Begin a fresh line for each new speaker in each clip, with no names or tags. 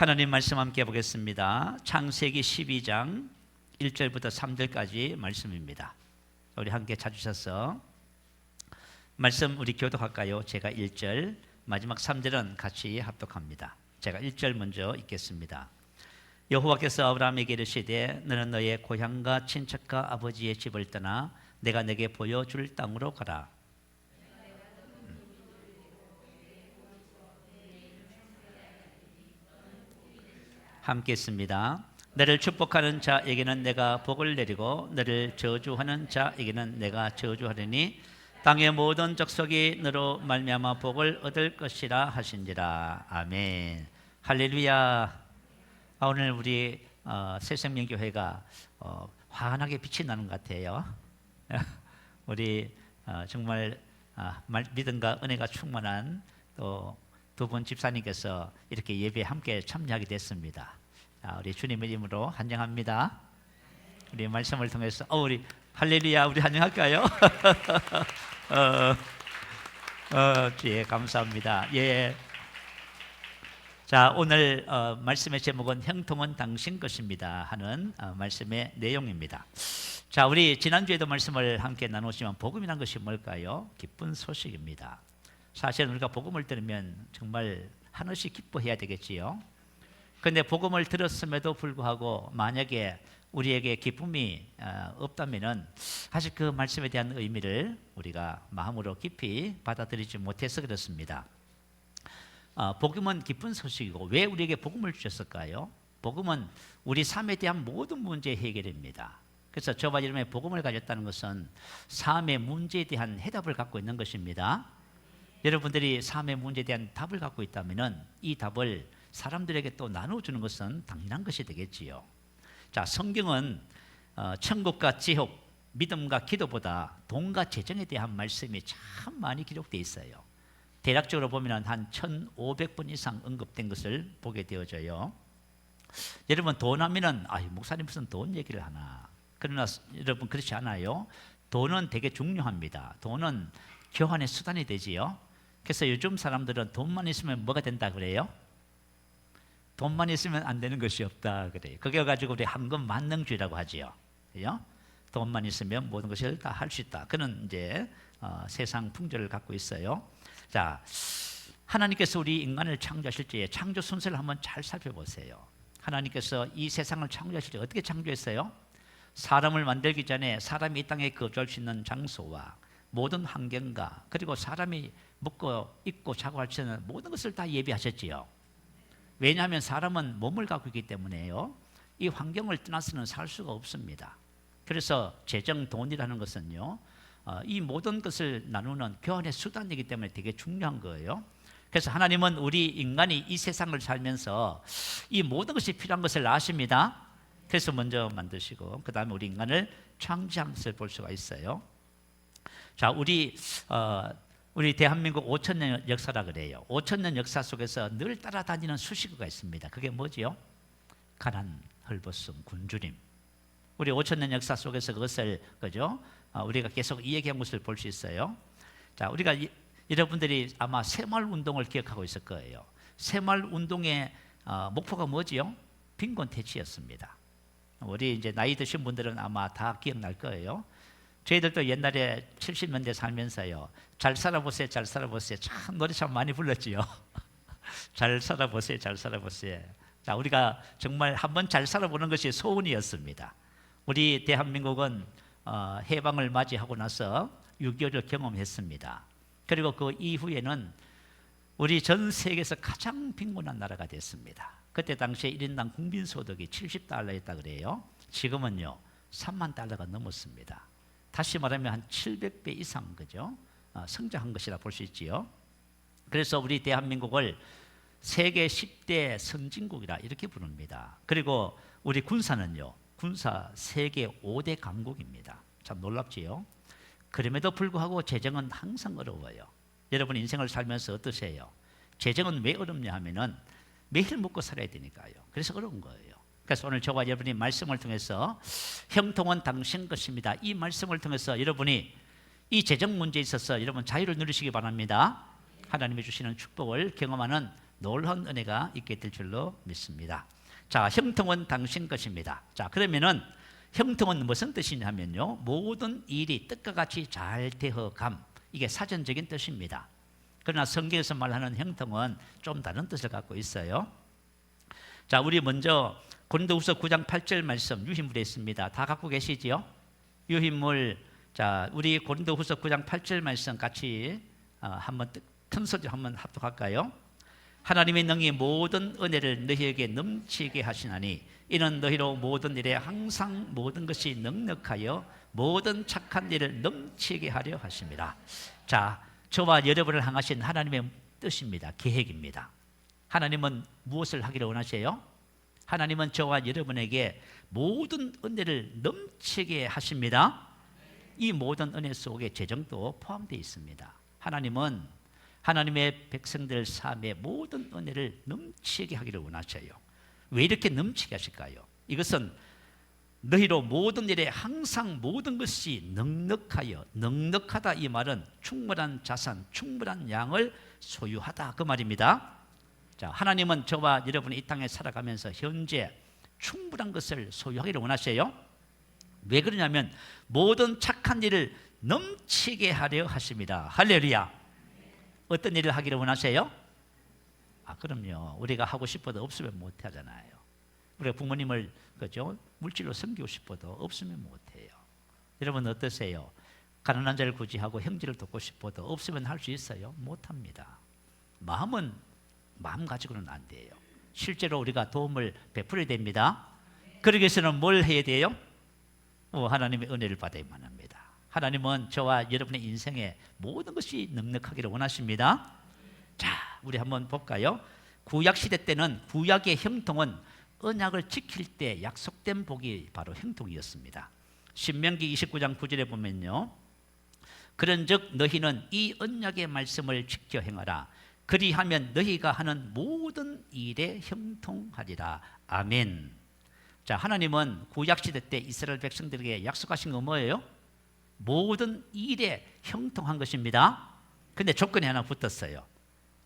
하나님 말씀 함께 보겠습니다. 창세기 12장 1절부터 3절까지 말씀입니다. 우리 함께 찾으셔서 말씀 우리 교독할까요? 제가 1절, 마지막 3절은 같이 합독합니다. 제가 1절 먼저 읽겠습니다. 여호와께서 아브라함에게 이르시되 너는 너의 고향과 친척과 아버지의 집을 떠나 내가 내게 보여줄 땅으로 가라. 함께 있습니다. 너를 축복하는 자에게는 내가 복을 내리고 너를 저주하는 자에게는 내가 저주하리니 땅의 모든 족속이 너로 말미암아 복을 얻을 것이라 하신지라. 아멘. 할렐루야. 오늘 우리 새생명교회가 환하게 빛이 나는 것 같아요. 우리 정말 믿음과 은혜가 충만한 또 두 분 집사님께서 이렇게 예배에 함께 참여하게 됐습니다. 우리 주님의 이름으로 환영합니다. 우리 말씀을 통해서 우리 할렐루야, 우리 환영할까요? 예, 감사합니다. 예. 자, 오늘 말씀의 제목은 형통은 당신 것입니다 하는 말씀의 내용입니다. 자, 우리 지난주에도 말씀을 함께 나누었지만 복음이란 것이 뭘까요? 기쁜 소식입니다. 사실은 우리가 복음을 들으면 정말 한없이 기뻐해야 되겠지요. 그런데 복음을 들었음에도 불구하고 만약에 우리에게 기쁨이 없다면은 사실 그 말씀에 대한 의미를 우리가 마음으로 깊이 받아들이지 못해서 그렇습니다. 복음은 기쁜 소식이고 왜 우리에게 복음을 주셨을까요? 복음은 우리 삶에 대한 모든 문제 해결입니다. 그래서 저와 여러분의 복음을 가졌다는 것은 삶의 문제에 대한 해답을 갖고 있는 것입니다. 여러분들이 삶의 문제에 대한 답을 갖고 있다면 이 답을 사람들에게 또 나눠주는 것은 당연한 것이 되겠지요. 자, 성경은 천국과 지옥, 믿음과 기도보다 돈과 재정에 대한 말씀이 참 많이 기록되어 있어요. 대략적으로 보면 한 1500번 이상 언급된 것을 보게 되어져요. 여러분, 돈 하면은 목사님 무슨 돈 얘기를 하나. 그러나 여러분 그렇지 않아요. 돈은 되게 중요합니다. 돈은 교환의 수단이 되지요. 그래서 요즘 사람들은 돈만 있으면 뭐가 된다 그래요? 돈만 있으면 안 되는 것이 없다 그래요. 그게 가지고 우리 황금 만능주의라고 하지요. 그죠? 돈만 있으면 모든 것을 다 할 수 있다. 그는 이제 세상 풍조를 갖고 있어요. 자, 하나님께서 우리 인간을 창조하실 때에 창조 순서를 한번 잘 살펴보세요. 하나님께서 이 세상을 창조하실 때 어떻게 창조했어요? 사람을 만들기 전에 사람이 이 땅에 거주할 수 있는 장소와 모든 환경과 그리고 사람이 먹고 입고 자고 할 수 있는 모든 것을 다 예비하셨지요. 왜냐하면 사람은 몸을 갖고 있기 때문에요. 이 환경을 떠나서는 살 수가 없습니다. 그래서 재정, 돈이라는 것은요, 이 모든 것을 나누는 교환의 수단이기 때문에 되게 중요한 거예요. 그래서 하나님은 우리 인간이 이 세상을 살면서 이 모든 것이 필요한 것을 아십니다. 그래서 먼저 만드시고 그 다음에 우리 인간을 창조한 것을 볼 수가 있어요. 자, 우리 대한민국 5,000년 역사라 그래요. 5,000년 역사 속에서 늘 따라다니는 수식어가 있습니다. 그게 뭐지요? 가난, 헐벗음, 굶주림. 우리 5,000년 역사 속에서 그것을 우리가 계속 이야기한 것을 볼 수 있어요. 자, 우리가 여러분들이 아마 새마을 운동을 기억하고 있을 거예요. 새마을 운동의 목표가 뭐지요? 빈곤 퇴치였습니다. 우리 이제 나이 드신 분들은 아마 다 기억날 거예요. 저희들도 옛날에 70년대 살면서요, 잘 살아보세요, 잘 살아보세요. 참 노래 참 많이 불렀지요. 잘 살아보세요, 잘 살아보세요. 자, 우리가 정말 한번 잘 살아보는 것이 소원이었습니다. 우리 대한민국은 해방을 맞이하고 나서 6.25를 경험했습니다. 그리고 그 이후에는 우리 전 세계에서 가장 빈곤한 나라가 됐습니다. 그때 당시에 1인당 국민소득이 70달러였다 그래요. 지금은요 3만 달러가 넘었습니다. 다시 말하면 한 700배 이상 성장한 것이라 볼 수 있지요. 그래서 우리 대한민국을 세계 10대 선진국이라 이렇게 부릅니다. 그리고 우리 군사는요, 군사 세계 5대 강국입니다. 참 놀랍지요. 그럼에도 불구하고 재정은 항상 어려워요. 여러분 인생을 살면서 어떠세요? 재정은 왜 어렵냐 하면은 매일 먹고 살아야 되니까요. 그래서 어려운 거예요. 그래서 오늘 저와 여러분이 말씀을 통해서 형통은 당신 것입니다. 이 말씀을 통해서 여러분이 이 재정 문제에 있어서 여러분 자유를 누리시기 바랍니다. 하나님이 주시는 축복을 경험하는 놀라운 은혜가 있게 될 줄로 믿습니다. 자, 형통은 당신 것입니다. 자, 그러면은 형통은 무슨 뜻이냐면요, 모든 일이 뜻과 같이 잘 되어감, 이게 사전적인 뜻입니다. 그러나 성경에서 말하는 형통은 좀 다른 뜻을 갖고 있어요. 자, 우리 먼저 고린도후서 9장 8절 말씀 유희물에 있습니다. 다 갖고 계시지요? 유희물. 자, 우리 고린도후서 9장 8절 말씀 같이 한번 큰 소리 한번 합독할까요? 하나님의 능히 모든 은혜를 너희에게 넘치게 하시나니 이는 너희로 모든 일에 항상 모든 것이 넉넉하여 모든 착한 일을 넘치게 하려 하십니다. 자, 저와 여러분을 향하신 하나님의 뜻입니다. 계획입니다. 하나님은 무엇을 하기를 원하세요? 하나님은 저와 여러분에게 모든 은혜를 넘치게 하십니다. 이 모든 은혜 속에 재정도 포함되어 있습니다. 하나님은 하나님의 백성들 삶에 모든 은혜를 넘치게 하기를 원하셔요. 왜 이렇게 넘치게 하실까요? 이것은 너희로 모든 일에 항상 모든 것이 넉넉하여, 넉넉하다 이 말은 충분한 자산, 충분한 양을 소유하다 그 말입니다. 자, 하나님은 저와 여러분이 이 땅에 살아가면서 현재 충분한 것을 소유하기를 원하세요. 왜 그러냐면 모든 착한 일을 넘치게 하려 하십니다. 할렐루야. 어떤 일을 하기를 원하세요? 그럼요. 우리가 하고 싶어도 없으면 못 하잖아요. 우리가 부모님을 그죠? 물질로 섬기고 싶어도 없으면 못 해요. 여러분 어떠세요? 가난한 자를 구제하고 형제를 돕고 싶어도 없으면 할 수 있어요? 못 합니다. 마음은 마음 가지고는 안 돼요. 실제로 우리가 도움을 베풀어야 됩니다. 그러기 위해서는 뭘 해야 돼요? 하나님의 은혜를 받아야만 합니다. 하나님은 저와 여러분의 인생에 모든 것이 넉넉하기를 원하십니다. 자, 우리 한번 볼까요? 구약시대 때는 구약의 형통은 언약을 지킬 때 약속된 복이 바로 형통이었습니다. 신명기 29장 9절에 보면요, 그런즉 너희는 이 언약의 말씀을 지켜 행하라. 그리하면 너희가 하는 모든 일에 형통하리라. 아멘. 자, 하나님은 구약시대 때 이스라엘 백성들에게 약속하신 건 뭐예요? 모든 일에 형통한 것입니다. 근데 조건이 하나 붙었어요.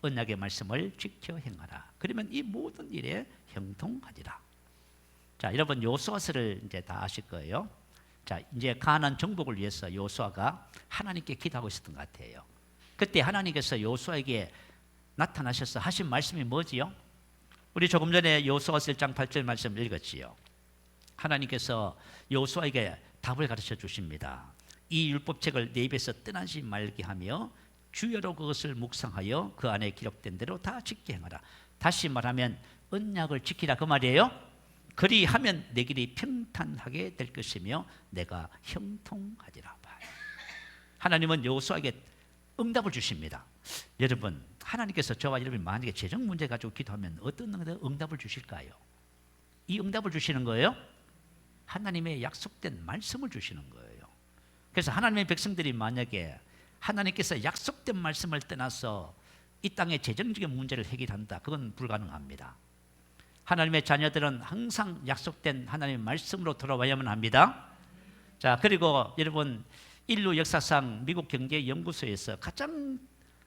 언약의 말씀을 지켜 행하라. 그러면 이 모든 일에 형통하리라. 자, 여러분 여호수아서를 이제 다 아실 거예요. 자, 이제 가나안 정복을 위해서 여호수아가 하나님께 기도하고 있었던 것 같아요. 그때 하나님께서 여호수아에게 나타나셔서 하신 말씀이 뭐지요? 우리 조금 전에 여호수아서 1장 8절 말씀 읽었지요. 하나님께서 여호수아에게 답을 가르쳐 주십니다. 이 율법책을 내 입에서 떠나지 말게 하며 주여로 그것을 묵상하여 그 안에 기록된 대로 다 지켜 행하라. 다시 말하면 언약을 지키라 그 말이에요. 그리하면 내 길이 평탄하게 될 것이며 내가 형통하리라. 하나님은 여호수아에게 응답을 주십니다. 여러분, 하나님께서 저와 여러분이 만약에 재정 문제 가지고 기도하면 어떤 응답을 주실까요? 이 응답을 주시는 거예요? 하나님의 약속된 말씀을 주시는 거예요. 그래서 하나님의 백성들이 만약에 하나님께서 약속된 말씀을 떠나서 이 땅의 재정적인 문제를 해결한다, 그건 불가능합니다. 하나님의 자녀들은 항상 약속된 하나님의 말씀으로 돌아와야만 합니다. 자, 그리고 여러분, 인류 역사상 미국 경제연구소에서 가장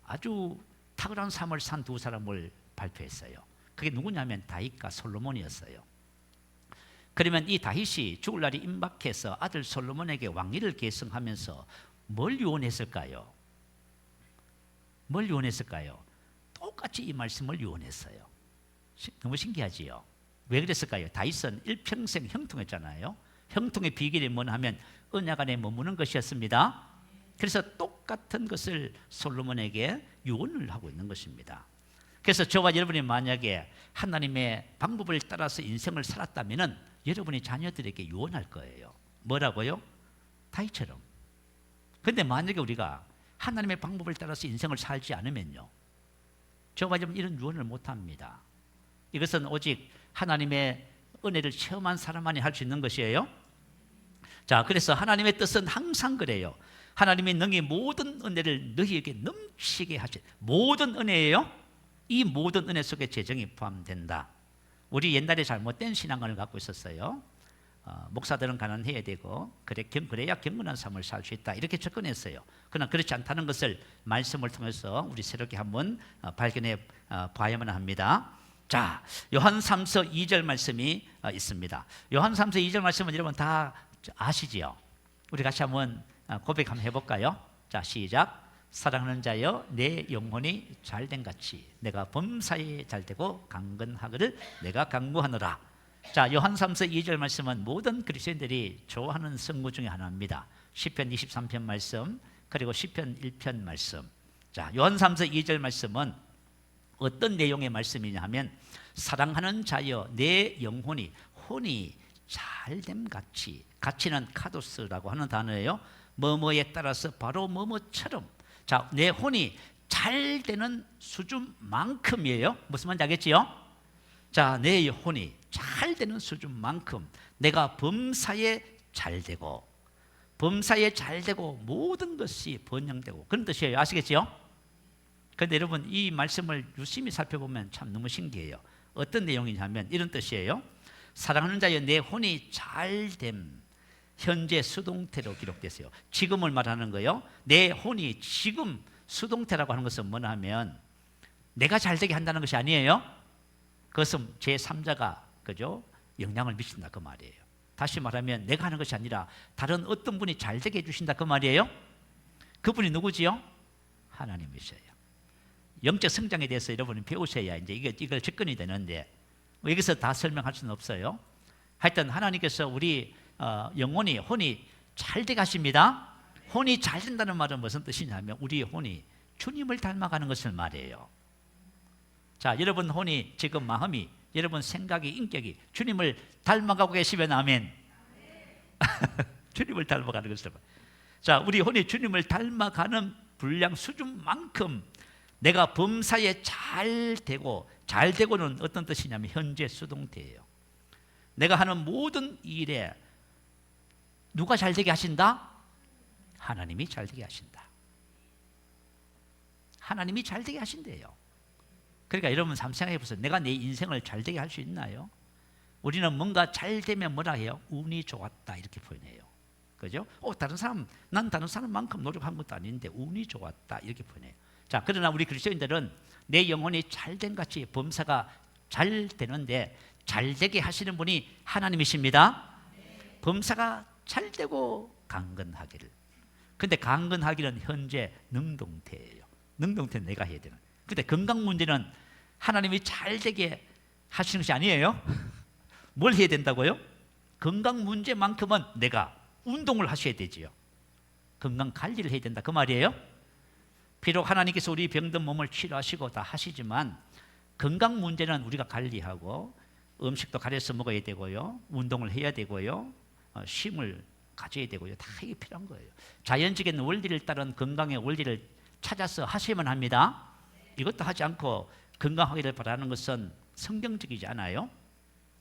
아주 탁월한 삶을 산 두 사람을 발표했어요. 그게 누구냐면 다윗과 솔로몬이었어요. 그러면 이 다윗이 죽을 날이 임박해서 아들 솔로몬에게 왕위를 계승하면서 뭘 유언했을까요? 뭘 유언했을까요? 똑같이 이 말씀을 유언했어요. 너무 신기하지요? 왜 그랬을까요? 다윗은 일평생 형통했잖아요. 형통의 비결이 뭐냐 하면 언약 안에 머무는 것이었습니다. 그래서 똑같은 것을 솔로몬에게 유언을 하고 있는 것입니다. 그래서 저와 여러분이 만약에 하나님의 방법을 따라서 인생을 살았다면 여러분이 자녀들에게 유언할 거예요. 뭐라고요? 다윗처럼. 그런데 만약에 우리가 하나님의 방법을 따라서 인생을 살지 않으면요, 저와 여러분 이런 유언을 못합니다. 이것은 오직 하나님의 은혜를 체험한 사람만이 할 수 있는 것이에요. 자, 그래서 하나님의 뜻은 항상 그래요. 하나님의 능히 모든 은혜를 너희에게 넘치게 하신 모든 은혜예요. 이 모든 은혜 속에 재정이 포함된다. 우리 옛날에 잘못된 신앙관을 갖고 있었어요. 목사들은 가난해야 되고 그래야 경건한 삶을 살 수 있다 이렇게 접근했어요. 그러나 그렇지 않다는 것을 말씀을 통해서 우리 새롭게 한번 발견해 봐야만 합니다. 자, 요한 3서 2절 말씀이 있습니다. 요한 3서 2절 말씀은 여러분 다 아시지요? 우리 같이 한번 고백 한번 해볼까요? 자, 시작. 사랑하는 자여 내 영혼이 잘된 같이 내가 범사에 잘되고 강건하기를 내가 간구하노라. 자, 요한 3서 2절 말씀은 모든 그리스도인들이 좋아하는 성구 중에 하나입니다. 시편 23편 말씀 그리고 시편 1편 말씀. 자, 요한 3서 2절 말씀은 어떤 내용의 말씀이냐 하면 사랑하는 자여 내 영혼이 혼이 잘됨 같이, 같이는 카도스라고 하는 단어예요. 뭐뭐에 따라서 바로 뭐뭐처럼. 자, 내 혼이 잘 되는 수준만큼이에요. 무슨 말인지 알겠지요? 자, 내 혼이 잘 되는 수준만큼 내가 범사에 잘 되고, 범사에 잘 되고 모든 것이 번영되고 그런 뜻이에요. 아시겠지요? 그런데 여러분 이 말씀을 유심히 살펴보면 참 너무 신기해요. 어떤 내용이냐면 이런 뜻이에요. 사랑하는 자여 내 혼이 잘됨. 현재 수동태로 기록됐어요. 지금을 말하는 거예요. 내 혼이 지금 수동태라고 하는 것은 뭐냐 하면 내가 잘되게 한다는 것이 아니에요. 그것은 제3자가 그죠? 영향을 미친다 그 말이에요. 다시 말하면 내가 하는 것이 아니라 다른 어떤 분이 잘되게 해주신다 그 말이에요. 그분이 누구지요? 하나님이세요. 영적 성장에 대해서 여러분이 배우셔야 이제 이걸 접근이 되는데 뭐 여기서 다 설명할 수는 없어요. 하여튼 하나님께서 우리 영혼이 혼이 잘되게 하십니다. 혼이 잘 된다는 말은 무슨 뜻이냐면 우리 혼이 주님을 닮아가는 것을 말해요. 자, 여러분 혼이 지금 마음이 여러분 생각이 인격이 주님을 닮아가고 계시면 아멘. 주님을 닮아가는 것을 말해요. 자, 우리 혼이 주님을 닮아가는 분량 수준만큼 내가 범사에 잘 되고는 어떤 뜻이냐면 현재 수동태예요. 내가 하는 모든 일에 누가 잘되게 하신다? 하나님이 잘되게 하신다. 하나님이 잘되게 하신대요. 그러니까 여러분 한번 생각해 보세요. 내가 내 인생을 잘되게 할 수 있나요? 우리는 뭔가 잘되면 뭐라 해요? 운이 좋았다 이렇게 표현해요. 그죠? 난 다른 사람만큼 노력한 것도 아닌데 운이 좋았다 이렇게 표현해요. 자, 그러나 우리 그리스도인들은 내 영혼이 잘된 같이 범사가 잘 되는데 잘되게 하시는 분이 하나님이십니다. 범사가 잘되고 강건하기를. 근데 강건하기는 현재 능동태예요. 능동태는 내가 해야 되는. 근데 건강 문제는 하나님이 잘되게 하시는 것이 아니에요. 뭘 해야 된다고요? 건강 문제만큼은 내가 운동을 하셔야 되지요. 건강 관리를 해야 된다 그 말이에요. 비록 하나님께서 우리 병든 몸을 치료하시고 다 하시지만 건강 문제는 우리가 관리하고 음식도 가려서 먹어야 되고요. 운동을 해야 되고요. 쉼을 가져야 되고요. 다 이게 필요한 거예요. 자연적인 원리를 따른 건강의 원리를 찾아서 하셔야만 합니다. 이것도 하지 않고 건강하기를 바라는 것은 성경적이지 않아요.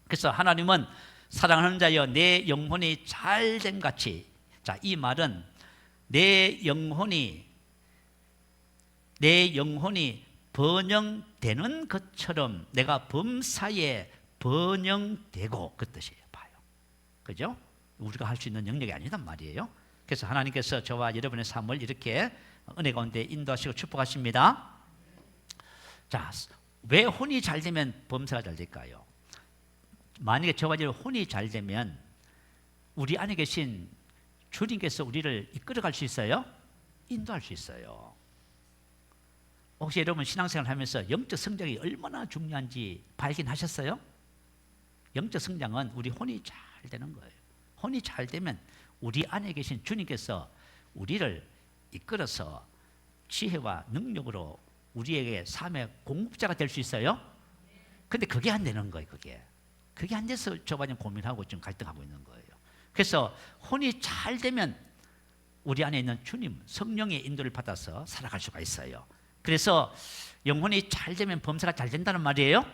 그래서 하나님은 사랑하는 자여 내 영혼이 잘된 같이. 자, 이 말은 내 영혼이 번영되는 것처럼 내가 범사에 번영되고 그 뜻이에요. 봐요. 그죠? 우리가 할 수 있는 영역이 아니단 말이에요. 그래서 하나님께서 저와 여러분의 삶을 이렇게 은혜 가운데 인도하시고 축복하십니다. 자, 왜 혼이 잘 되면 범사가 잘 될까요? 만약에 저와 여러분 혼이 잘 되면 우리 안에 계신 주님께서 우리를 이끌어갈 수 있어요? 인도할 수 있어요. 혹시 여러분 신앙생활 하면서 영적 성장이 얼마나 중요한지 발견하셨어요? 영적 성장은 우리 혼이 잘 되는 거예요. 혼이 잘 되면 우리 안에 계신 주님께서 우리를 이끌어서 지혜와 능력으로 우리에게 삶의 공급자가 될 수 있어요? 근데 그게 안 되는 거예요. 그게 안 돼서 저번에 고민하고 지금 갈등하고 있는 거예요. 그래서 혼이 잘 되면 우리 안에 있는 주님 성령의 인도를 받아서 살아갈 수가 있어요. 그래서 영혼이 잘 되면 범사가 잘 된다는 말이에요.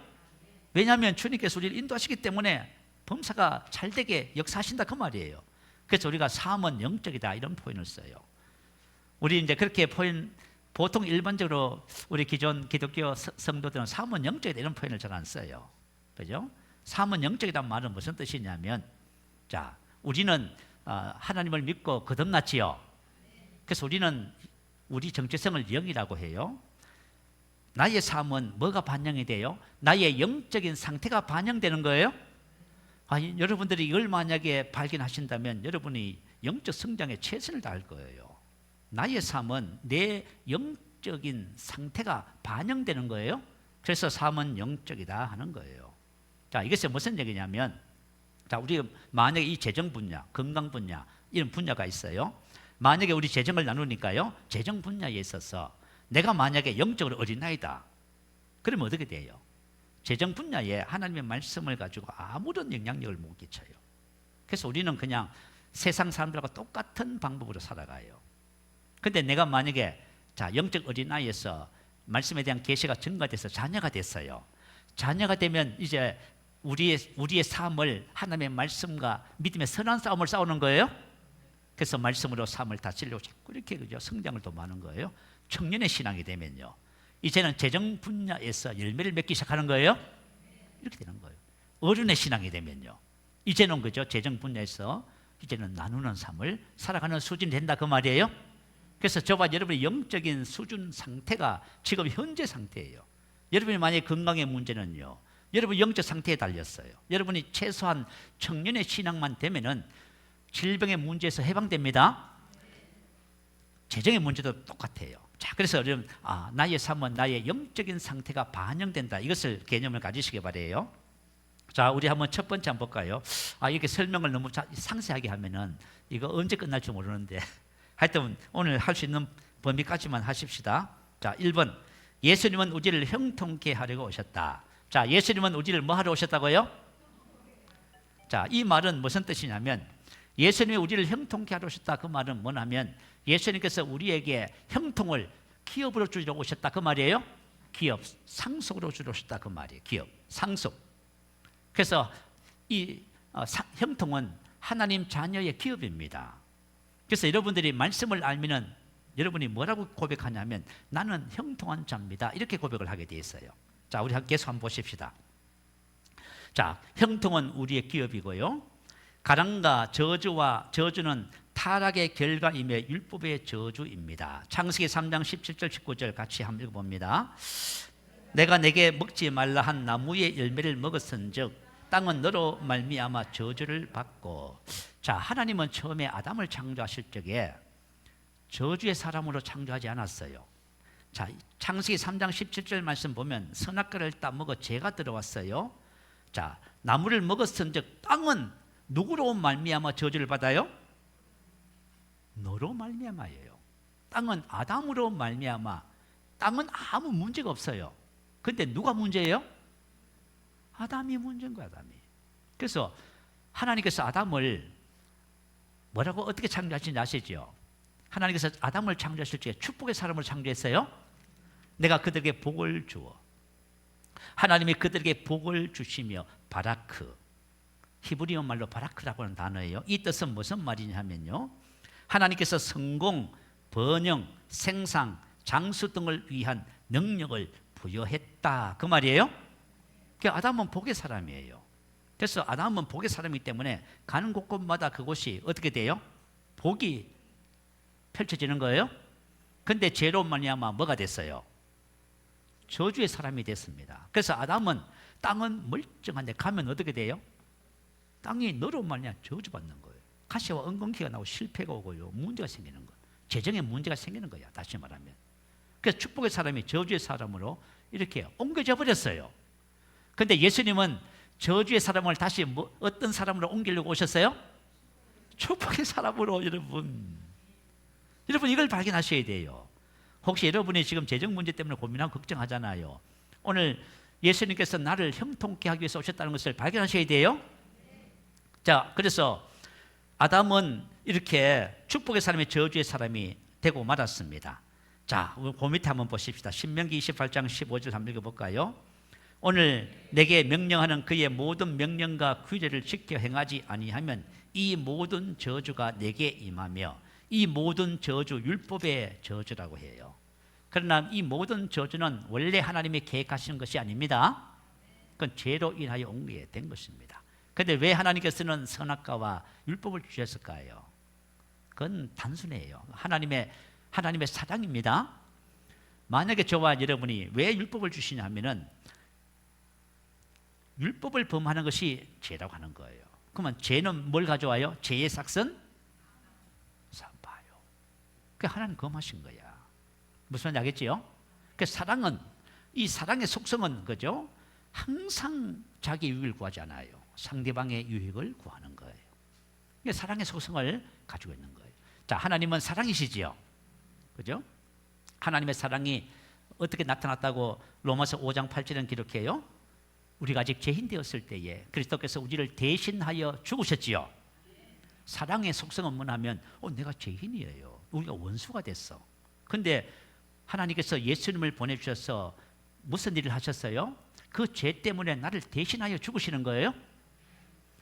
왜냐하면 주님께서 우리를 인도하시기 때문에 범사가 잘 되게 역사하신다 그 말이에요. 그래서 우리가 삶은 영적이다 이런 표현을 써요. 우리 이제 그렇게 보통 일반적으로 우리 기존 기독교 성도들은 삶은 영적이다 이런 표현을 잘 안 써요. 그죠? 삶은 영적이다는 말은 무슨 뜻이냐면 자, 우리는 하나님을 믿고 거듭났지요. 그래서 우리는 우리 정체성을 영이라고 해요. 나의 삶은 뭐가 반영이 돼요? 나의 영적인 상태가 반영되는 거예요. 여러분들이 이걸 만약에 발견하신다면 여러분이 영적 성장에 최선을 다할 거예요. 나의 삶은 내 영적인 상태가 반영되는 거예요. 그래서 삶은 영적이다 하는 거예요. 자, 이것이 무슨 얘기냐면, 자, 우리 만약에 이 재정 분야, 건강 분야 이런 분야가 있어요. 만약에 우리 재정을 나누니까요, 재정 분야에 있어서 내가 만약에 영적으로 어린아이다, 그러면 어떻게 돼요? 재정 분야에 하나님의 말씀을 가지고 아무런 영향력을 못 끼쳐요. 그래서 우리는 그냥 세상 사람들하고 똑같은 방법으로 살아가요. 근데 내가 만약에 영적 어린아이에서 말씀에 대한 계시가 증가돼서 자녀가 됐어요. 자녀가 되면 이제 우리의 삶을 하나님의 말씀과 믿음의 선한 싸움을 싸우는 거예요. 그래서 말씀으로 삶을 다스리려고 자꾸 이렇게 성장을 도모하는 거예요. 청년의 신앙이 되면요, 이제는 재정 분야에서 열매를 맺기 시작하는 거예요. 이렇게 되는 거예요. 어른의 신앙이 되면요, 이제는 재정 분야에서 이제는 나누는 삶을 살아가는 수준이 된다, 그 말이에요. 그래서 저와 여러분의 영적인 수준 상태가 지금 현재 상태예요. 여러분이 만약에 건강의 문제는요, 여러분 영적 상태에 달렸어요. 여러분이 최소한 청년의 신앙만 되면은 질병의 문제에서 해방됩니다. 재정의 문제도 똑같아요. 자, 그래서 여러분, 나의 삶은 나의 영적인 상태가 반영된다, 이것을 개념을 가지시기 바래요. 자, 우리 한번 첫 번째 한번 볼까요? 이렇게 설명을 너무 상세하게 하면은 이거 언제 끝날지 모르는데 하여튼 오늘 할 수 있는 범위까지만 하십시다. 자, 1번, 예수님은 우리를 형통케 하려고 오셨다. 자, 예수님은 우리를 뭐 하러 오셨다고요? 자, 이 말은 무슨 뜻이냐면, 예수님이 우리를 형통케 하러 오셨다, 그 말은 뭐냐면 예수님께서 우리에게 형통을 기업으로 주러 오셨다, 그 말이에요. 기업, 상속으로 주러 오셨다, 그 말이에요. 기업, 상속. 그래서 이 형통은 하나님 자녀의 기업입니다. 그래서 여러분들이 말씀을 알면은 여러분이 뭐라고 고백하냐면, 나는 형통한 자입니다, 이렇게 고백을 하게 돼 있어요. 자, 우리 계속 한번 보십시다. 자, 형통은 우리의 기업이고요, 가랑과 저주와 저주는 타락의 결과이며 율법의 저주입니다. 창세기 3장 17절 19절 같이 한번 읽어봅니다. 내가 내게 먹지 말라 한 나무의 열매를 먹었은즉 땅은 너로 말미암아 저주를 받고. 자, 하나님은 처음에 아담을 창조하실 적에 저주의 사람으로 창조하지 않았어요. 자, 창세기 3장 17절 말씀 보면 선악과를 따먹어 죄가 들어왔어요. 자, 나무를 먹었은즉 땅은 누구로 말미암아 저주를 받아요? 너로 말미암아예요. 땅은 아담으로 말미암아. 땅은 아무 문제가 없어요. 근데 누가 문제예요? 아담이 문제인 거야, 아담이. 그래서 하나님께서 아담을 뭐라고 어떻게 창조하신지 아시죠? 하나님께서 아담을 창조하실 때 축복의 사람을 창조했어요. 내가 그들에게 복을 주어. 하나님이 그들에게 복을 주시며, 바라크, 히브리어 말로 바라크라고 하는 단어예요. 이 뜻은 무슨 말이냐면요, 하나님께서 성공, 번영, 생상, 장수 등을 위한 능력을 부여했다, 그 말이에요. 그러니까 아담은 복의 사람이에요. 그래서 아담은 복의 사람이기 때문에 가는 곳곳마다 그곳이 어떻게 돼요? 복이 펼쳐지는 거예요. 근데 죄로 말미암아 뭐가 됐어요? 저주의 사람이 됐습니다. 그래서 아담은 땅은 멀쩡한데 가면 어떻게 돼요? 땅이 너로 말미암아 저주받는 거예요. 가시와 엉겅퀴가 나고 실패가 오고요, 문제가 생기는 거예요. 재정에 문제가 생기는 거야, 다시 말하면. 그래서 축복의 사람이 저주의 사람으로 이렇게 옮겨져 버렸어요. 근데 예수님은 저주의 사람을 다시 어떤 사람으로 옮기려고 오셨어요? 축복의 사람으로. 여러분 이걸 발견하셔야 돼요. 혹시 여러분이 지금 재정 문제 때문에 고민하고 걱정하잖아요. 오늘 예수님께서 나를 형통케 하기 위해서 오셨다는 것을 발견하셔야 돼요. 자, 그래서 아담은 이렇게 축복의 사람이 저주의 사람이 되고 말았습니다. 자, 그 밑에 한번 보십시다. 신명기 28장 15절 한번 읽어볼까요? 오늘 내게 명령하는 그의 모든 명령과 규례를 지켜 행하지 아니하면 이 모든 저주가 내게 임하며, 이 모든 저주 율법의 저주라고 해요. 그러나 이 모든 저주는 원래 하나님이 계획하시는 것이 아닙니다. 그건 죄로 인하여 온 게 된 것입니다. 근데 왜 하나님께서는 선악과와 율법을 주셨을까요? 그건 단순해요. 하나님의 사랑입니다. 만약에 저와 여러분이 왜 율법을 주시냐 하면은 율법을 범하는 것이 죄라고 하는 거예요. 그러면 죄는 뭘 가져와요? 죄의 삭은 사바요. 그 하나님 검하신 거야. 무슨 말인지 알겠지요? 그 사랑은, 이 사랑의 속성은 그죠? 항상 자기 유익을 구하지 않아요. 상대방의 유익을 구하는 거예요. 사랑의 속성을 가지고 있는 거예요. 자, 하나님은 사랑이시지요. 그죠? 하나님의 사랑이 어떻게 나타났다고 로마서 5장 8절은 기록해요? 우리가 아직 죄인 되었을 때에 그리스도께서 우리를 대신하여 죽으셨지요. 사랑의 속성은 뭐냐면 내가 죄인이에요. 우리가 원수가 됐어. 근데 하나님께서 예수님을 보내주셔서 무슨 일을 하셨어요? 그 죄 때문에 나를 대신하여 죽으시는 거예요.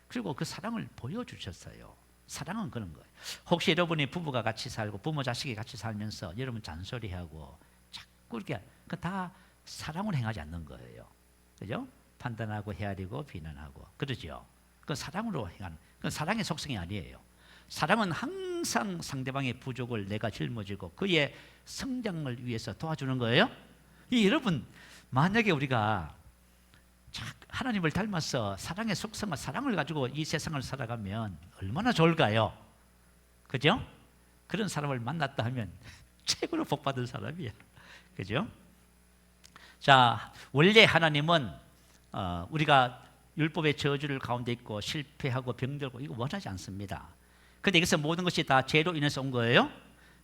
그리고 그 사랑을 보여주셨어요. 사랑은 그런 거예요. 혹시 여러분이 부부가 같이 살고 부모 자식이 같이 살면서 여러분 잔소리하고 자꾸 이렇게 다 사랑으로 행하지 않는 거예요. 그죠? 판단하고 헤아리고 비난하고 그러죠. 그건 사랑으로 행하는, 그건 사랑의 속성이 아니에요. 사랑은 항상 상대방의 부족을 내가 짊어지고 그의 성장을 위해서 도와주는 거예요. 여러분, 만약에 우리가 하나님을 닮아서 사랑의 속성과 사랑을 가지고 이 세상을 살아가면 얼마나 좋을까요? 그죠? 그런 사람을 만났다 하면 최고로 복받은 사람이야. 그죠? 자, 원래 하나님은 우리가 율법의 저주를 가운데 있고 실패하고 병들고 이거 원하지 않습니다. 그런데 여기서 모든 것이 다 죄로 인해서 온 거예요.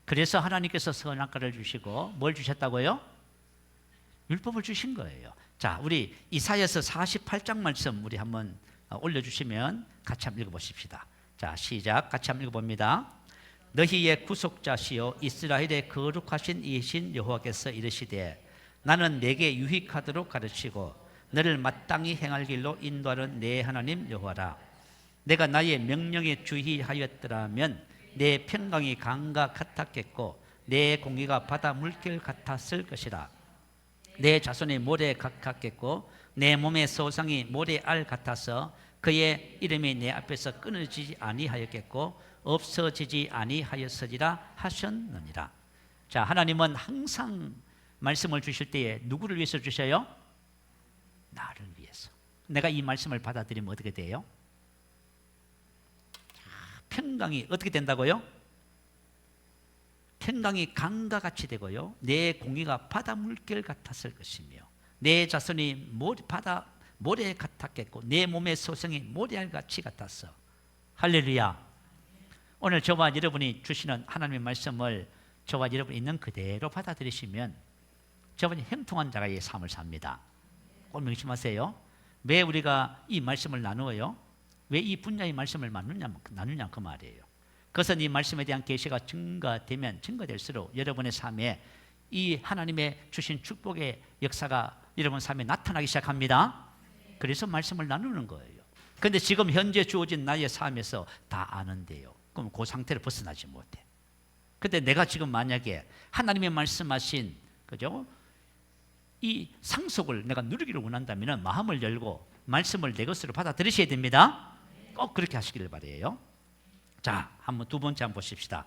그래서 하나님께서 선악과를 주시고 뭘 주셨다고요? 율법을 주신 거예요. 자, 우리 이사야서 48장 말씀 우리 한번 올려주시면 같이 한번 읽어보십시다. 자, 시작. 같이 한번 읽어봅니다. 너희의 구속자시요 이스라엘의 거룩하신 이신 여호와께서 이르시되 나는 내게 유익하도록 가르치고 너를 마땅히 행할 길로 인도하는 내 하나님 여호와라. 내가 나의 명령에 주의하였더라면 내 평강이 강과 같았겠고 내 공의가 바다 물결 같았을 것이라. 내 자손이 모래 같았겠고 내 몸의 소상이 모래알 같아서 그의 이름이 내 앞에서 끊어지지 아니하였겠고 없어지지 아니하였으리라 하셨느니라. 자, 하나님은 항상 말씀을 주실 때에 누구를 위해서 주셔요? 나를 위해서. 내가 이 말씀을 받아들이면 어떻게 돼요? 평강이 어떻게 된다고요? 평강이 강과 같이 되고요. 내 공의가 바다 물결 같았을 것이며 내 자손이 바다 모래 같았겠고 내 몸의 소성이 모래알같이 같았어. 할렐루야. 오늘 저와 여러분이 주시는 하나님의 말씀을 저와 여러분이 있는 그대로 받아들이시면 저분이 형통한 자가의 삶을 삽니다. 꼭 명심하세요. 왜 우리가 이 말씀을 나누어요? 왜 이 분야의 말씀을 나누냐 그 말이에요. 그것은 이 말씀에 대한 계시가 증가되면 증가될수록 여러분의 삶에 이 하나님의 주신 축복의 역사가 여러분 삶에 나타나기 시작합니다. 그래서 말씀을 나누는 거예요. 그런데 지금 현재 주어진 나의 삶에서 다 아는데요. 그럼 그 상태를 벗어나지 못해. 그런데 내가 지금 만약에 하나님의 말씀하신 그죠? 이 상속을 내가 누리기를 원한다면 마음을 열고 말씀을 내 것으로 받아들이셔야 됩니다. 꼭 그렇게 하시기를 바라요. 자, 한번 두 번째 한번 보십시다.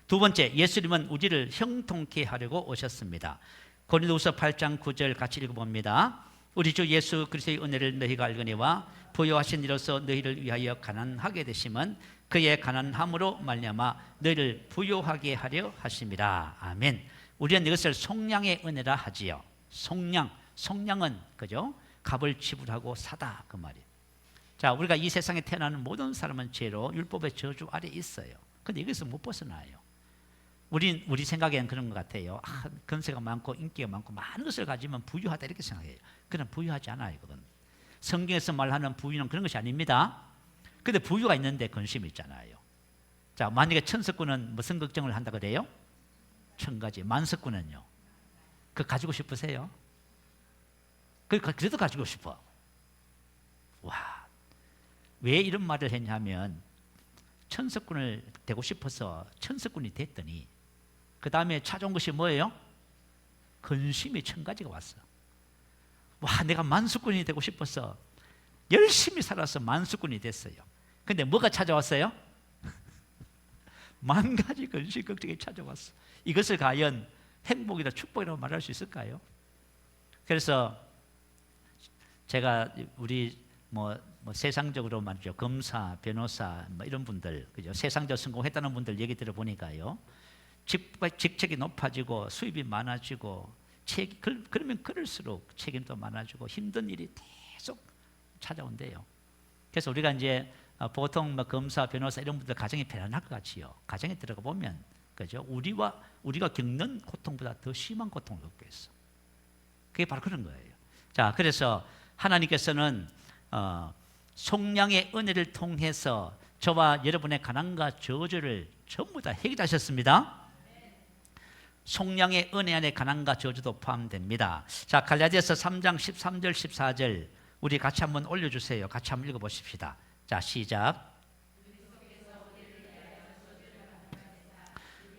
두 번째, 예수님은 우리를 형통케 하려고 오셨습니다. 고린도후서 8장 9절 같이 읽어봅니다. 우리 주 예수 그리스도의 은혜를 너희가 알거니와 부요하신 이로써 너희를 위하여 가난하게 되심은 그의 가난함으로 말미암아 너희를 부요하게 하려 하심이라. 아멘. 우리는 이것을 속량의 은혜라 하지요. 속량은 그죠? 값을 지불하고 사다 그 말이에요. 자, 우리가 이 세상에 태어나는 모든 사람은 죄로 율법의 저주 아래 있어요. 근데 여기서 못 벗어나요. 우리 생각에는 그런 것 같아요. 건세가 많고 인기가 많고 많은 것을 가지면 부유하다 이렇게 생각해요. 그건 부유하지 않아요. 그건 성경에서 말하는 부유는 그런 것이 아닙니다. 근데 부유가 있는데 근심이 있잖아요. 자, 만약에 천석군은 무슨 걱정을 한다 그래요? 1000가지. 만석군은요? 그거 가지고 싶으세요? 그래도 가지고 싶어. 와, 왜 이런 말을 했냐면 천석군을 되고 싶어서 천석군이 됐더니 그 다음에 찾아온 것이 뭐예요? 근심이 1000가지가 왔어. 와, 내가 만석군이 되고 싶어서 열심히 살아서 만수꾼이 됐어요. 근데 뭐가 찾아왔어요? 만 가지 근심 걱정이 찾아왔어. 이것을 과연 행복이라 축복이라고 말할 수 있을까요? 그래서 제가 우리 뭐 세상적으로 말이죠, 검사, 변호사 뭐 이런 분들, 그죠? 세상적 성공했다는 분들 얘기 들어보니까요, 직책이 높아지고 수입이 많아지고 그러면 그럴수록 책임도 많아지고 힘든 일이 계속 찾아온대요. 그래서 우리가 이제 보통 뭐 검사, 변호사 이런 분들 가정이 편안할 것 같지요. 가정에 들어가 보면, 그죠? 우리가 겪는 고통보다 더 심한 고통을 겪고 있어. 그게 바로 그런 거예요. 자, 그래서 하나님께서는 속량의 은혜를 통해서 저와 여러분의 가난과 저주를 전부 다 해결하셨습니다. 속량의 은혜 안에 가난과 저주도 포함됩니다. 자, 갈라디아서 3장 13절 14절 우리 같이 한번 올려주세요. 같이 한번 읽어보십시다. 자, 시작.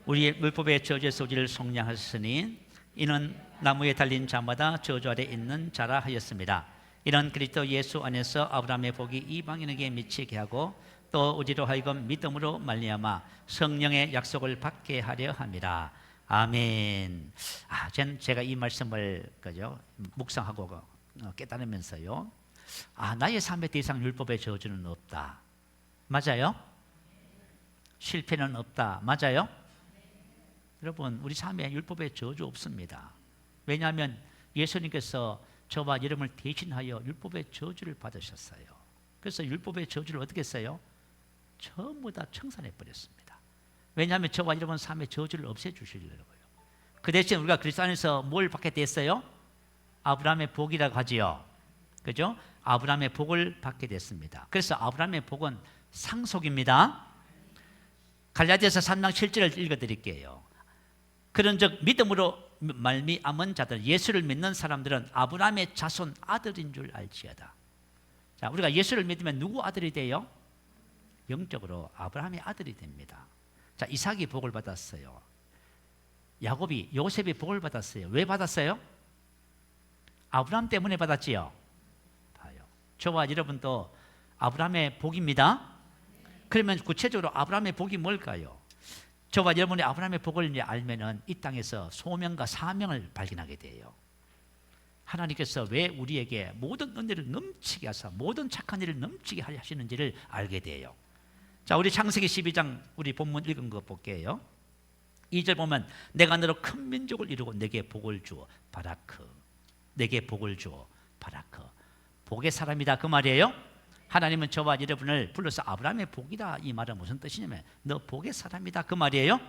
우리의 율법의 저주에서 우리를 속량하셨으니 이는 나무에 달린 자마다 저주 아래 있는 자라 하였습니다. 이는 그리스도 예수 안에서 아브라함의 복이 이방인에게 미치게 하고 또 우리로 하여금 믿음으로 말미암아 성령의 약속을 받게 하려 함이라. 아멘. 제가 이 말씀을 묵상하고 깨달으면서요, 나의 삶에 더 이상 율법의 저주는 없다. 맞아요? 실패는 없다. 맞아요? 여러분, 우리 삶에 율법의 저주 없습니다. 왜냐하면 예수님께서 저와 여러분을 대신하여 율법의 저주를 받으셨어요. 그래서 율법의 저주를 어떻게 했어요? 전부 다 청산해 버렸습니다. 왜냐하면 저와 여러분 삶의 저주를 없애주시려고요. 그 대신 우리가 그리스도 안에서 뭘 받게 됐어요? 아브라함의 복이라고 하지요. 그죠? 아브라함의 복을 받게 됐습니다. 그래서 아브라함의 복은 상속입니다. 갈라디아서 3장 7절을 읽어드릴게요. 그런즉 믿음으로 말미암은 자들, 예수를 믿는 사람들은 아브라함의 자손 아들인 줄 알지어다. 자, 우리가 예수를 믿으면 누구 아들이 돼요? 영적으로 아브라함의 아들이 됩니다. 자, 이삭이 복을 받았어요. 요셉이 복을 받았어요. 왜 받았어요? 아브라함 때문에 받았지요. 봐요. 저와 여러분도 아브라함의 복입니다. 그러면 구체적으로 아브라함의 복이 뭘까요? 저와 여러분이 아브라함의 복을 알면은 이 땅에서 소명과 사명을 발견하게 돼요. 하나님께서 왜 우리에게 모든 은혜를 넘치게 하사 모든 착한 일을 넘치게 하시는지를 알게 돼요. 자, 우리 창세기 12장 우리 본문 읽은 거 볼게요. 2절 보면 내가 너로 큰 민족을 이루고 내게 복을 주어 바라크. 내게 복을 주어 바라크. 복의 사람이다 그 말이에요. 하나님은 저와 여러분을 불러서 아브라함의 복이다. 이 말은 무슨 뜻이냐면 너 복의 사람이다 그 말이에요.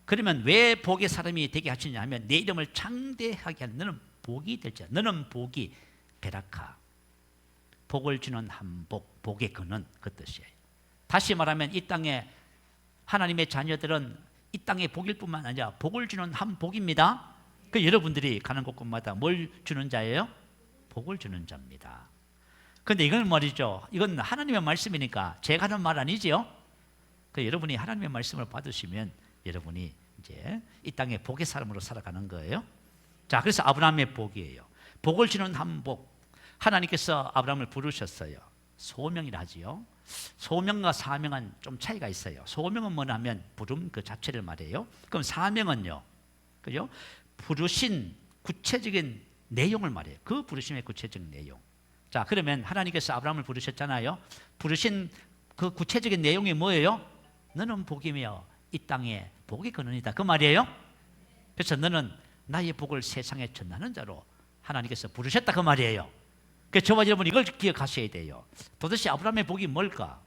그러면 왜 복의 사람이 되게 하시냐 하면 내 이름을 장대하게 하는 너는 복이 될지라. 너는 복이 베라카. 복을 주는 한복, 복의 근원 그 뜻이에요. 다시 말하면 이 땅에 하나님의 자녀들은 이 땅의 복일 뿐만 아니라 복을 주는 한복입니다. 그 여러분들이 가는 곳곳마다 뭘 주는 자예요? 복을 주는 자입니다. 그런데 이건 말이죠, 이건 하나님의 말씀이니까 제가 하는 말 아니지요? 그 여러분이 하나님의 말씀을 받으시면 여러분이 이제 이 땅의 복의 사람으로 살아가는 거예요. 자, 그래서 아브라함의 복이에요. 복을 주는 한복. 하나님께서 아브라함을 부르셨어요. 소명이라 하지요. 소명과 사명은 좀 차이가 있어요. 소명은 뭐냐면 부름 그 자체를 말해요. 그럼 사명은요, 그죠? 부르신 구체적인 내용을 말해요. 그 부르심의 구체적인 내용. 자, 그러면 하나님께서 아브라함을 부르셨잖아요. 부르신 그 구체적인 내용이 뭐예요? 너는 복이며 이 땅에 복의 근원이다 그 말이에요. 그래서 너는 나의 복을 세상에 전하는 자로 하나님께서 부르셨다 그 말이에요. 그래서 저와 여러분 이걸 기억하셔야 돼요. 도대체 아브라함의 복이 뭘까?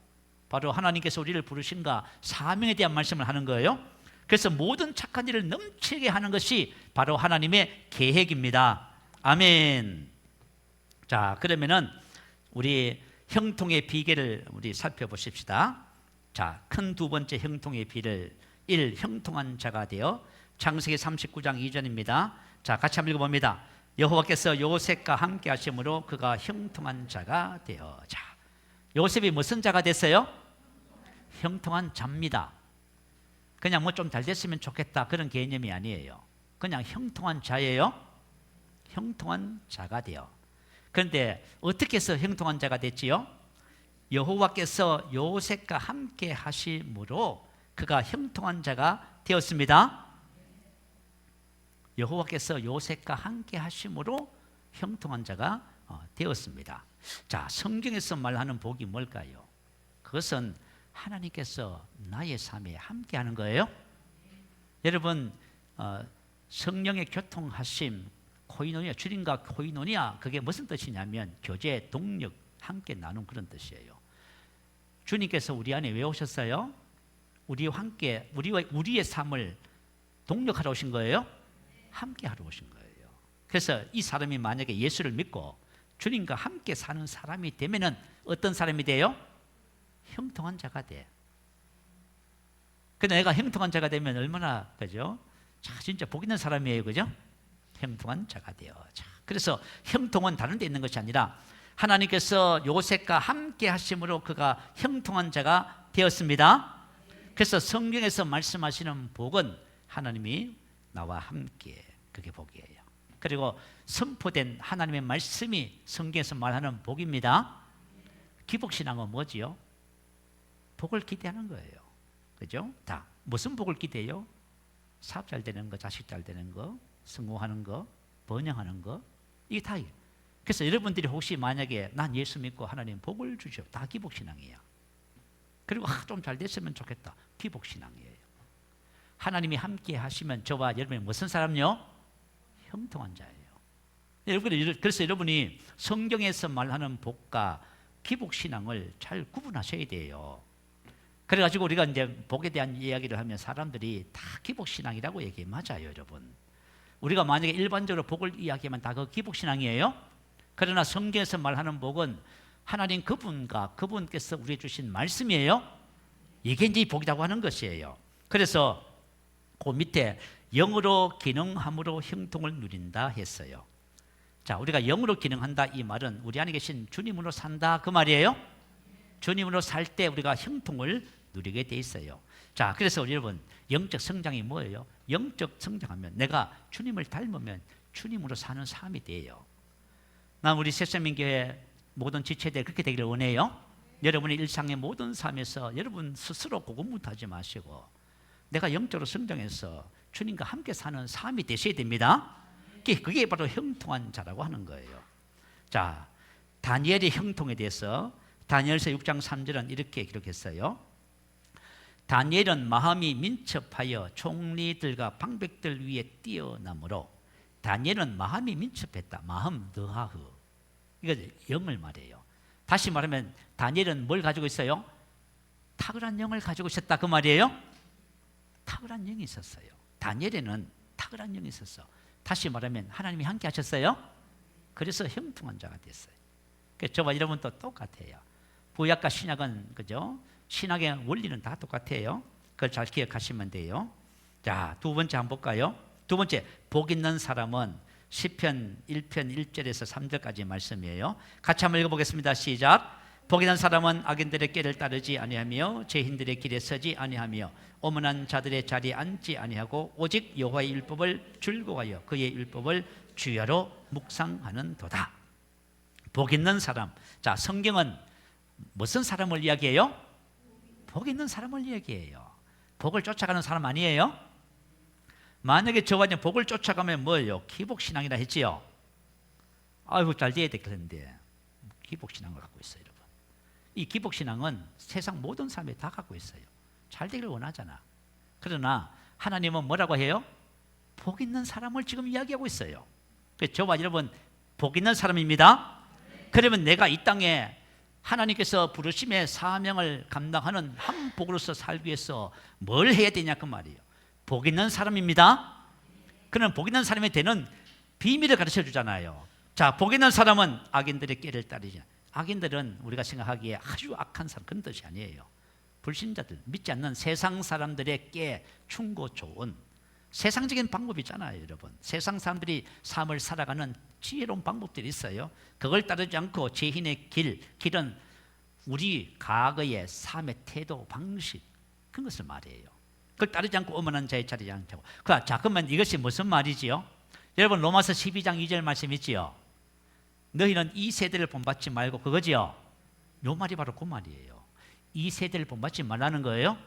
바로 하나님께서 우리를 부르신가 사명에 대한 말씀을 하는 거예요. 그래서 모든 착한 일을 넘치게 하는 것이 바로 하나님의 계획입니다. 아멘. 자, 그러면은 우리 형통의 비결을 우리 살펴보십시다. 자, 큰 두 번째 형통의 비를 1. 형통한 자가 되어 창세기 39장 2절입니다. 자, 같이 한번 읽어봅니다. 여호와께서 요셉과 함께 하심으로 그가 형통한 자가 되어. 자, 요셉이 무슨 자가 됐어요? 형통한 자입니다. 그냥 뭐 좀 잘 됐으면 좋겠다 그런 개념이 아니에요. 그냥 형통한 자예요. 형통한 자가 되어. 그런데 어떻게 해서 형통한 자가 됐지요? 여호와께서 요셉과 함께 하심으로 그가 형통한 자가 되었습니다. 여호와께서 요셉과 함께 하심으로 형통한 자가 되었습니다. 자, 성경에서 말하는 복이 뭘까요? 그것은 하나님께서 나의 삶에 함께 하는 거예요. 여러분, 성령의 교통하심, 코이노니아, 주님과 코이노니아, 그게 무슨 뜻이냐면 교제, 동력, 함께 나눈 그런 뜻이에요. 주님께서 우리 안에 왜 오셨어요? 우리와 함께, 우리의 삶을 동력하러 오신 거예요? 함께 하러 오신 거예요. 그래서 이 사람이 만약에 예수를 믿고 주님과 함께 사는 사람이 되면은 어떤 사람이 돼요? 형통한 자가 돼. 근데 내가 형통한 자가 되면 얼마나, 그죠? 자, 진짜 복 있는 사람이에요, 그죠? 형통한 자가 돼요. 자, 그래서 형통은 다른 데 있는 것이 아니라 하나님께서 요셉과 함께 하심으로 그가 형통한 자가 되었습니다. 그래서 성경에서 말씀하시는 복은 하나님이 나와 함께, 그게 복이에요. 그리고 선포된 하나님의 말씀이 성경에서 말하는 복입니다. 기복신앙은 뭐지요? 복을 기대하는 거예요. 그죠? 다 무슨 복을 기대해요? 사업 잘 되는 거, 자식 잘 되는 거, 성공하는 거, 번영하는 거, 이게 다. 그래서 여러분들이 혹시 만약에 난 예수 믿고 하나님 복을 주시오, 다 기복신앙이에요. 그리고 좀 잘 됐으면 좋겠다, 기복신앙이에요. 하나님이 함께 하시면 저와 여러분이 무슨 사람요? 형통한 자예요. 그래서 여러분이 성경에서 말하는 복과 기복신앙을 잘 구분하셔야 돼요. 그래가지고 우리가 이제 복에 대한 이야기를 하면 사람들이 다 기복신앙이라고 얘기해. 맞아요, 여러분. 우리가 만약에 일반적으로 복을 이야기하면 다 그 기복신앙이에요. 그러나 성경에서 말하는 복은 하나님 그분과 그분께서 우리에게 주신 말씀이에요. 이게 이제 복이라고 하는 것이에요. 그래서 그 밑에 영으로 기능함으로 형통을 누린다 했어요. 자, 우리가 영으로 기능한다, 이 말은 우리 안에 계신 주님으로 산다, 그 말이에요. 주님으로 살 때 우리가 형통을 누리게 돼 있어요. 자, 그래서 여러분, 영적 성장이 뭐예요? 영적 성장하면 내가 주님을 닮으면 주님으로 사는 삶이 돼요. 난 우리 새생명교회 모든 지체들 그렇게 되기를 원해요. 여러분의 일상의 모든 삶에서 여러분 스스로 고군분투하지 마시고 내가 영적으로 성장해서 주님과 함께 사는 삶이 되셔야 됩니다. 그게 바로 형통한 자라고 하는 거예요. 자, 다니엘의 형통에 대해서 다니엘서 6장 3절은 이렇게 기록했어요. 다니엘은 마음이 민첩하여 총리들과 방백들 위에 뛰어나므로, 다니엘은 마음이 민첩했다. 마음 너하흐, 이거 영을 말해요. 다시 말하면 다니엘은 뭘 가지고 있어요? 탁월한 영을 가지고 있었다, 그 말이에요. 탁월한 영이 있었어요. 다니엘에는 탁월한 영이 있었어. 다시 말하면 하나님이 함께 하셨어요. 그래서 형통한 자가 됐어요. 저와 여러분도 똑같아요. 구약과 신약은, 그죠? 신학의 원리는 다 똑같아요. 그걸 잘 기억하시면 돼요. 자, 두 번째 한번 볼까요? 두 번째, 복 있는 사람은 시편 1편 1절에서 3절까지 말씀이에요. 같이 한번 읽어보겠습니다. 시작. 복 있는 사람은 악인들의 길을 따르지 아니하며 죄인들의 길에 서지 아니하며 오만한 자들의 자리에 앉지 아니하고 오직 여호와의 율법을 즐거워하여 그의 율법을 주야로 묵상하는 도다. 복 있는 사람. 자, 성경은 무슨 사람을 이야기해요? 복 있는 사람을 이야기해요. 복을 쫓아가는 사람 아니에요? 만약에 저와 이제 복을 쫓아가면 뭐예요? 기복신앙이라 했지요. 아이고 잘 돼야 되겠는데 기복신앙을 갖고 있어요, 여러분. 이 기복신앙은 세상 모든 사람이 다 갖고 있어요. 잘 되기를 원하잖아. 그러나 하나님은 뭐라고 해요? 복 있는 사람을 지금 이야기하고 있어요. 그래서 저와 여러분 복 있는 사람입니다. 그러면 내가 이 땅에 하나님께서 부르심의 사명을 감당하는 한 복으로서 살기 위해서 뭘 해야 되냐, 그 말이에요. 복 있는 사람입니다. 그는 복 있는 사람이 되는 비밀을 가르쳐 주잖아요. 자, 복 있는 사람은 악인들의 길을 따르지. 악인들은 우리가 생각하기에 아주 악한 사람, 그런 뜻이 아니에요. 불신자들, 믿지 않는 세상 사람들의 께 충고 좋은 세상적인 방법이 있잖아요, 여러분. 세상 사람들이 삶을 살아가는 지혜로운 방법들이 있어요. 그걸 따르지 않고 죄인의 길은 우리 과거의 삶의 태도, 방식, 그런 것을 말해요. 그걸 따르지 않고 오만한 자의 자리에 앉고. 자, 그러면 이것이 무슨 말이지요? 여러분 로마서 12장 2절 말씀 있지요. 너희는 이 세대를 본받지 말고 그거지요. 요 말이 바로 그 말이에요. 이 세대를 본받지 말라는 거예요.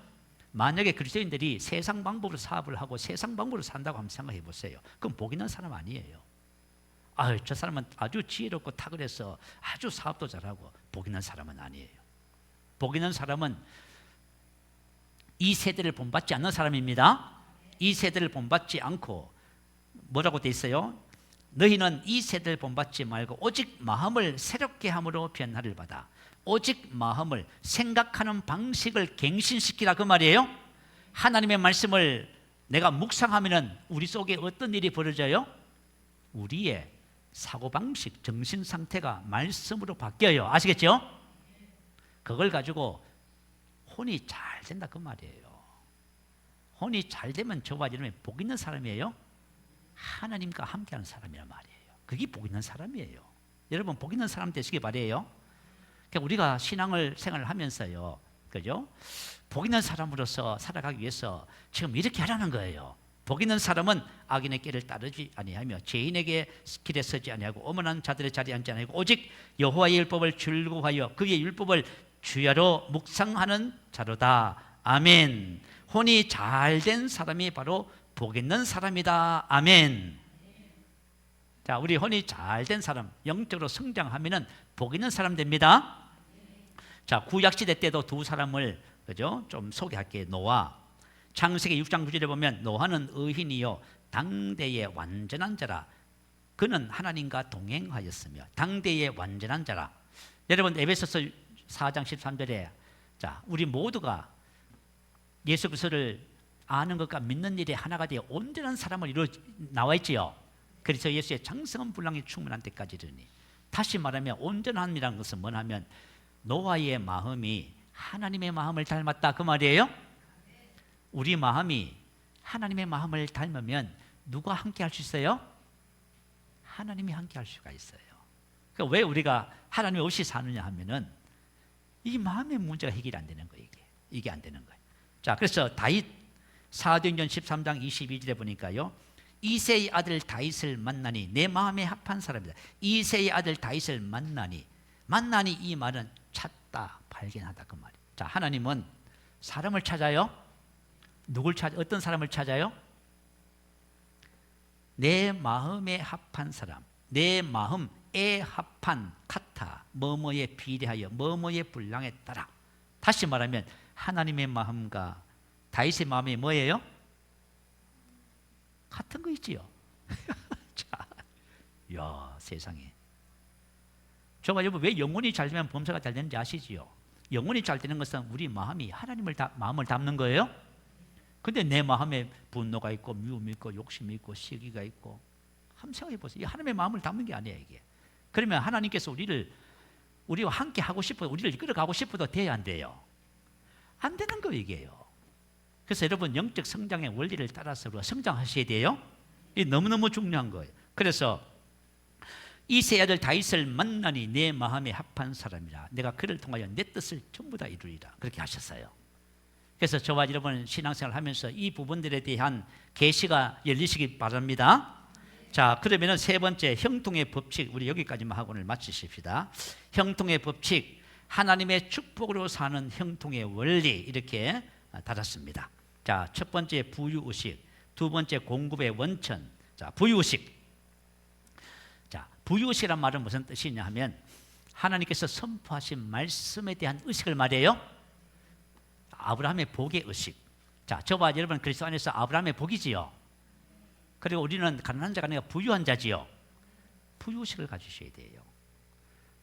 만약에 그리스도인들이 세상 방법으로 사업을 하고 세상 방법으로 산다고 한번 생각해 보세요. 그럼 복 있는 사람 아니에요. 저 사람은 아주 지혜롭고 탁월해서 아주 사업도 잘하고 복 있는 사람은 아니에요. 복 있는 사람은 이 세대를 본받지 않는 사람입니다. 이 세대를 본받지 않고 뭐라고 돼 있어요? 너희는 이 세대를 본받지 말고 오직 마음을 새롭게 함으로 변화를 받아. 오직 마음을, 생각하는 방식을 갱신시키라 그 말이에요. 하나님의 말씀을 내가 묵상하면 우리 속에 어떤 일이 벌어져요? 우리의 사고방식, 정신상태가 말씀으로 바뀌어요. 아시겠죠? 그걸 가지고 혼이 잘 된다 그 말이에요. 혼이 잘 되면 저와 여러분이 복 있는 사람이에요. 하나님과 함께하는 사람이란 말이에요. 그게 복 있는 사람이에요. 여러분 복 있는 사람 되시기 바래요. 그러니까 우리가 신앙을 생활을 하면서요, 그죠? 복 있는 사람으로서 살아가기 위해서 지금 이렇게 하라는 거예요. 복 있는 사람은 악인의 길을 따르지 아니하며 죄인에게 길에 서지 아니하고 오만한 자들의 자리에 앉지 아니하고 오직 여호와의 율법을 즐거워하여 그의 율법을 주야로 묵상하는 자로다. 아멘. 혼이 잘된 사람이 바로 복 있는 사람이다. 아멘. 자, 우리 혼이 잘된 사람, 영적으로 성장하면은 복 있는 사람 됩니다. 자, 구약 시대 때도 두 사람을 그죠? 좀 소개할게요. 노아. 창세기 6장 9절에 보면 노아는 의인이요 당대의 완전한 자라. 그는 하나님과 동행하였으며 당대의 완전한 자라. 여러분 에베소서 4장 13절에 자, 우리 모두가 예수 그리스도를 아는 것과 믿는 일에 하나가 되어 온전한 사람을 이루어 나와 있지요. 그래서 예수의 장성한 분량이 충만한 때까지 이르니. 다시 말하면 온전함이라는 것은 뭐냐면 노아의 마음이 하나님의 마음을 닮았다 그 말이에요. 우리 마음이 하나님의 마음을 닮으면 누가 함께 할 수 있어요? 하나님이 함께 할 수가 있어요. 그러니까 왜 우리가 하나님 없이 사느냐 하면은 이 마음의 문제가 해결이 안 되는 거예요. 이게 안 되는 거예요. 자, 그래서 다윗 사도행전 13장 22절에 보니까요, 이새의 아들 다윗을 만나니 내 마음에 합한 사람이다. 이새의 아들 다윗을 만나니 이 말은 찾다, 발견하다 그 말이에요. 자, 하나님은 사람을 찾아요. 누굴 찾아? 어떤 사람을 찾아요? 내 마음에 합한 사람, 내 마음에 합한 카타, 뭐뭐에 비례하여 뭐뭐의 분량에 따라. 다시 말하면 하나님의 마음과 다윗의 마음이 뭐예요? 같은 거 있지요. 자, 야 세상에. 저가 여러분 왜 영혼이 잘 되면 범사가 잘 되는지 아시지요? 영혼이 잘 되는 것은 우리 마음이 마음을 담는 거예요. 근데 내 마음에 분노가 있고 미움이 있고 욕심이 있고 시기가 있고 한번 생각해 보세요. 하나님의 마음을 담는 게 아니에요 이게. 그러면 하나님께서 우리와 함께 하고 싶어도 우리를 이끌어가고 싶어도 돼야 안 돼요. 안 되는 거 이게요. 그래서 여러분 영적 성장의 원리를 따라서 우리가 성장하셔야 돼요. 이게 너무너무 중요한 거예요. 그래서 이새 아들 다윗을 만나니 내 마음에 합한 사람이라 내가 그를 통하여 내 뜻을 전부 다 이루리라 그렇게 하셨어요. 그래서 저와 여러분 신앙생활 하면서 이 부분들에 대한 계시가 열리시기 바랍니다. 자, 그러면 세 번째 형통의 법칙, 우리 여기까지만 하고 오늘 마치십시다. 형통의 법칙, 하나님의 축복으로 사는 형통의 원리 이렇게 달았습니다. 자, 첫 번째 부유의식, 두 번째 공급의 원천. 자, 부유의식. 자, 부유의식이란 말은 무슨 뜻이냐 하면 하나님께서 선포하신 말씀에 대한 의식을 말해요. 아브라함의 복의 의식. 자, 저와 여러분 그리스도 안에서 아브라함의 복이지요. 그리고 우리는 가난한 자가 아니라 부유한 자지요. 부유의식을 가지셔야 돼요.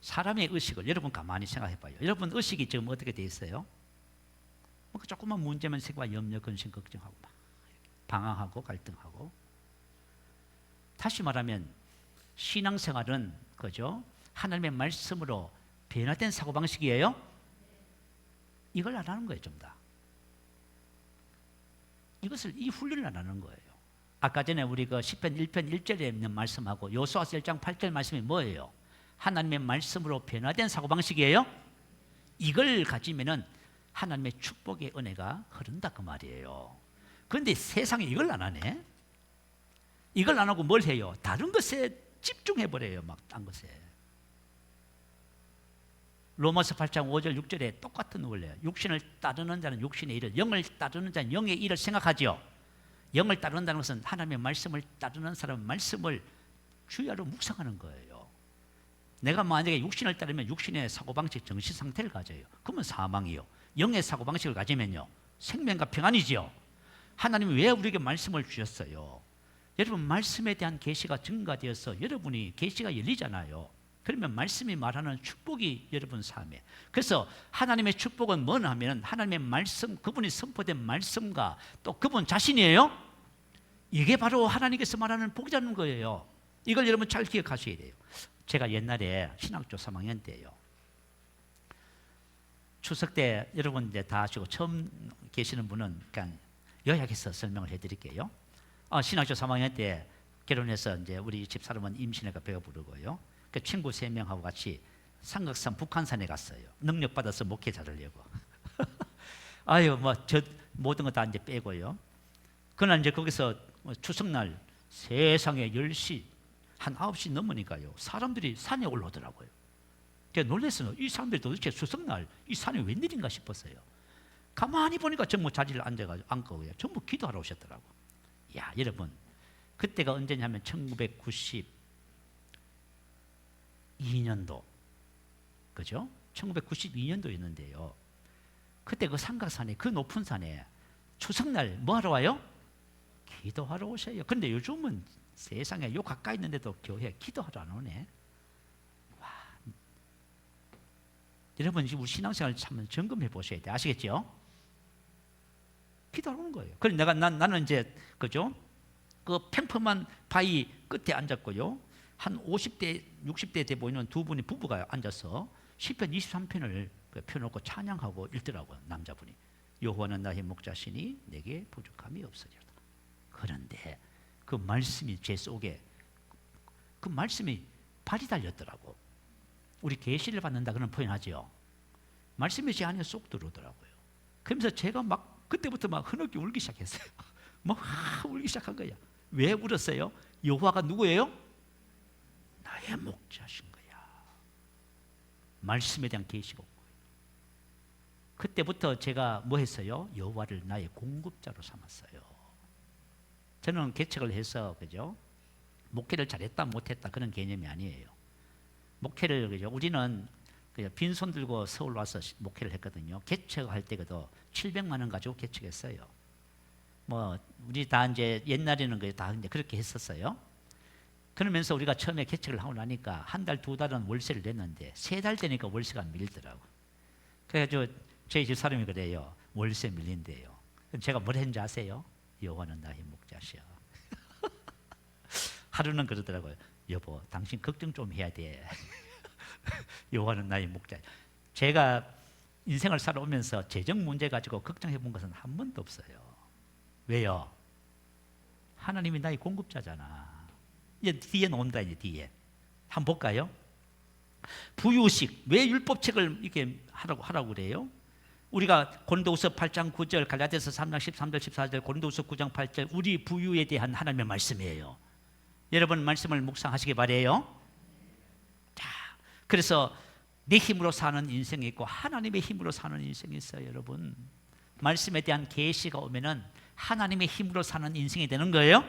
사람의 의식을 여러분 가만히 생각해 봐요. 여러분 의식이 지금 어떻게 돼 있어요? 뭐 조금만 문제만 생각하고 염려, 근심, 걱정하고 막 방황하고 갈등하고. 다시 말하면 신앙생활은 그죠? 하나님의 말씀으로 변화된 사고방식이에요. 이걸 안 하는 거예요, 좀 더. 이 훈련을 안 하는 거예요. 아까 전에 우리 그 시편 1편 1절에 있는 말씀하고 요수아서 1장 8절 말씀이 뭐예요? 하나님의 말씀으로 변화된 사고방식이에요. 이걸 가지면은 하나님의 축복의 은혜가 흐른다 그 말이에요. 그런데 세상에 이걸 안 하네. 이걸 안 하고 뭘 해요? 다른 것에 집중해 버려요. 막 딴 것에. 로마서 8장 5절 6절에 똑같은 원리예요. 육신을 따르는 자는 육신의 일을, 영을 따르는 자는 영의 일을 생각하죠. 영을 따른다는 것은 하나님의 말씀을 따르는 사람은 말씀을 주야로 묵상하는 거예요. 내가 만약에 육신을 따르면 육신의 사고방식, 정신상태를 가져요. 그러면 사망이요. 영의 사고방식을 가지면요, 생명과 평안이지요. 하나님이 왜 우리에게 말씀을 주셨어요? 여러분, 말씀에 대한 계시가 증가되어서 여러분이 계시가 열리잖아요. 그러면 말씀이 말하는 축복이 여러분 삶에. 그래서 하나님의 축복은 뭐냐 하면 하나님의 말씀, 그분이 선포된 말씀과 또 그분 자신이에요. 이게 바로 하나님께서 말하는 복이라는 거예요. 이걸 여러분 잘 기억하셔야 돼요. 제가 옛날에 신학교 3학년 때요, 추석 때 여러분 이제 다 아시고 처음 계시는 분은 그냥 요약해서 설명을 해드릴게요. 신학교 3학년 때 결혼해서 이제 우리 집사람은 임신해가 배가 부르고요. 그 친구 3명하고 같이 삼각산 북한산에 갔어요. 능력 받아서 목회 잘하려고. 아유, 뭐 저 모든 거 다 이제 빼고요. 그날 이제 거기서 추석날 세상에 10시 한 9시 넘으니까요, 사람들이 산에 올라오더라고요. 제가 놀랐어요. 이 사람들이 도대체 추석날 이 산에 웬일인가 싶었어요. 가만히 보니까 전부 자리를 앉고 전부 기도하러 오셨더라고. 야, 여러분, 그때가 언제냐면 1992년도, 그죠? 1992년도였는데요. 그때 그 삼각산에, 그 높은 산에 추석날 뭐 하러 와요? 기도하러 오셔요. 그런데 요즘은 세상에 요 가까이 있는데도 교회 기도하러 안 오네. 와, 여러분 지금 우리 신앙생활 참 점검해 보셔야 돼. 아시겠죠? 기도하러 오는 거예요. 그래서 나는 이제, 그죠? 그 평범한 바위 끝에 앉았고요. 한 50대, 60대 돼 보이는 두 분이 부부가 앉아서 시편 23편을 펴놓고 찬양하고 읽더라고요. 남자분이. 여호와는 나의 목자시니 내게 부족함이 없으리로다. 그런데 그 말씀이 제 속에, 그 말씀이 발이 달렸더라고. 우리 계시를 받는다 그런 표현하죠. 말씀이 제 안에 쏙 들어오더라고요. 그러면서 제가 막 그때부터 막 흐느끼 울기 시작했어요. 막 울기 시작한 거야. 왜 울었어요? 여호와가 누구예요? 나의 목자신 거야. 말씀에 대한 계시가 온 거예요. 그때부터 제가 뭐 했어요? 여호와를 나의 공급자로 삼았어요. 저는 개척을 해서, 그죠? 목회를 잘했다 못했다 그런 개념이 아니에요. 목회를, 그죠? 우리는 그죠? 빈손 들고 서울 와서 목회를 했거든요. 개척할 때도 700만 원 가지고 개척했어요. 뭐 우리 다 이제 옛날에는 다 이제 그렇게 했었어요. 그러면서 우리가 처음에 개척을 하고 나니까 한 달, 두 달은 월세를 냈는데 3달 되니까 월세가 밀리더라고. 그래서 저희 집 사람이 그래요. 월세 밀린대요. 제가 뭘 했는지 아세요? 여호와는 나의 목자시여. 하루는 그러더라고요. 여보, 당신 걱정 좀 해야 돼. 여호와는 나의 목자. 제가 인생을 살아오면서 재정 문제 가지고 걱정해 본 것은 한 번도 없어요. 왜요? 하나님이 나의 공급자잖아. 이제 뒤에 나온다. 이제 뒤에 한번 볼까요? 부유식, 왜 율법책을 이렇게 하라고 그래요? 우리가 고린도후서 8장 9절, 갈라디아서 3장 13절 14절, 고린도후서 9장 8절, 우리 부유에 대한 하나님의 말씀이에요. 여러분 말씀을 묵상하시기 바래요. 자, 그래서 내 힘으로 사는 인생이 있고 하나님의 힘으로 사는 인생이 있어요. 여러분, 말씀에 대한 계시가 오면은 하나님의 힘으로 사는 인생이 되는 거예요.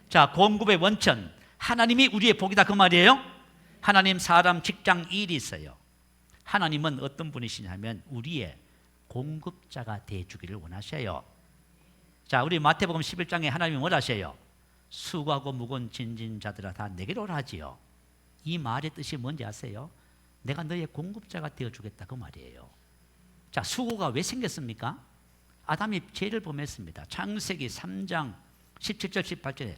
자, 공급의 원천, 하나님이 우리의 복이다 그 말이에요. 하나님, 사람, 직장, 일이 있어요. 하나님은 어떤 분이시냐면 우리의 공급자가 되어주기를 원하셔요. 자, 우리 마태복음 11장에 하나님이 뭘 하셔요? 수고하고 무거운 짐진 자들아 다 내게로 오라 하지요. 이 말의 뜻이 뭔지 아세요? 내가 너의 공급자가 되어주겠다 그 말이에요. 자, 수고가 왜 생겼습니까? 아담이 죄를 범했습니다. 창세기 3장 17절 18절에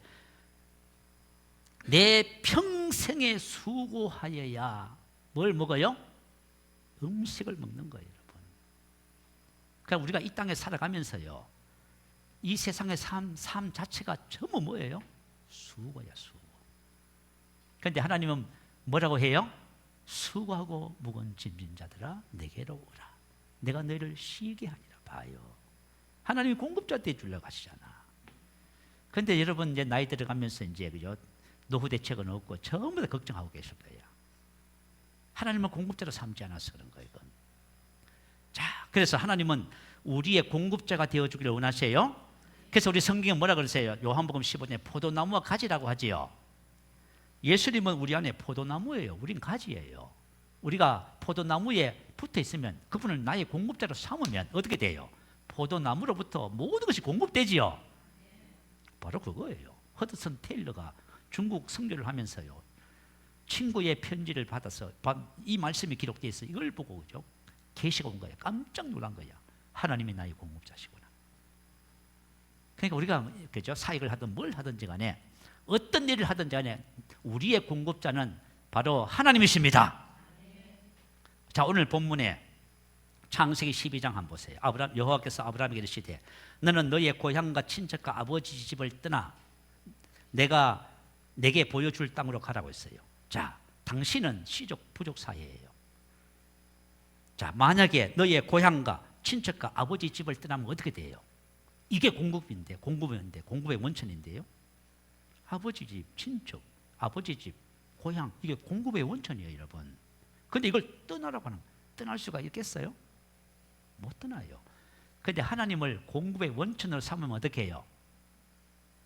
내 평생에 수고하여야 뭘 먹어요? 음식을 먹는 거예요, 여러분. 그러니까 우리가 이 땅에 살아가면서요, 이 세상의 삶 자체가 전부 뭐예요? 수고야, 수고. 그런데 하나님은 뭐라고 해요? 수고하고 무거운 짐진 자들아 내게로 오라. 내가 너희를 쉬게 하리라. 봐요. 하나님이 공급자 돼 주려고 하시잖아. 그런데 여러분 이제 나이 들어가면서 이제, 그죠? 노후 대책은 없고 전부 다 걱정하고 계실 거예요. 하나님은 공급자로 삼지 않아서 그런 거예요. 이건. 자, 그래서 하나님은 우리의 공급자가 되어주기를 원하세요. 그래서 우리 성경에 뭐라 그러세요? 요한복음 15장에 포도나무와 가지라고 하지요. 예수님은 우리 안에 포도나무예요. 우린 가지예요. 우리가 포도나무에 붙어 있으면 그분을 나의 공급자로 삼으면 어떻게 돼요? 포도나무로부터 모든 것이 공급되지요. 바로 그거예요. 허드슨 테일러가 중국 선교를 하면서요, 친구의 편지를 받아서 이 말씀이 기록되어 있어. 이걸 보고 그죠? 계시가 온 거예요. 깜짝 놀란 거야. 하나님이 나의 공급자시구나. 그러니까 우리가 그죠? 사역을 하든 뭘 하든지 간에 어떤 일을 하든지 간에 우리의 공급자는 바로 하나님이십니다. 자, 오늘 본문에 창세기 12장 한번 보세요. 여호와께서 아브라함에게 이르시되 너는 너의 고향과 친척과 아버지 집을 떠나 내가 내게 보여줄 땅으로 가라고 했어요. 자, 당신은 시족 부족 사회예요. 자, 만약에 너의 고향과 친척과 아버지 집을 떠나면 어떻게 돼요? 이게 공급의 원천인데요. 아버지 집, 친척, 아버지 집, 고향, 이게 공급의 원천이에요, 여러분. 근데 이걸 떠나라고 하는, 떠날 수가 있겠어요? 못 떠나요. 근데 하나님을 공급의 원천으로 삼으면 어떻게 해요?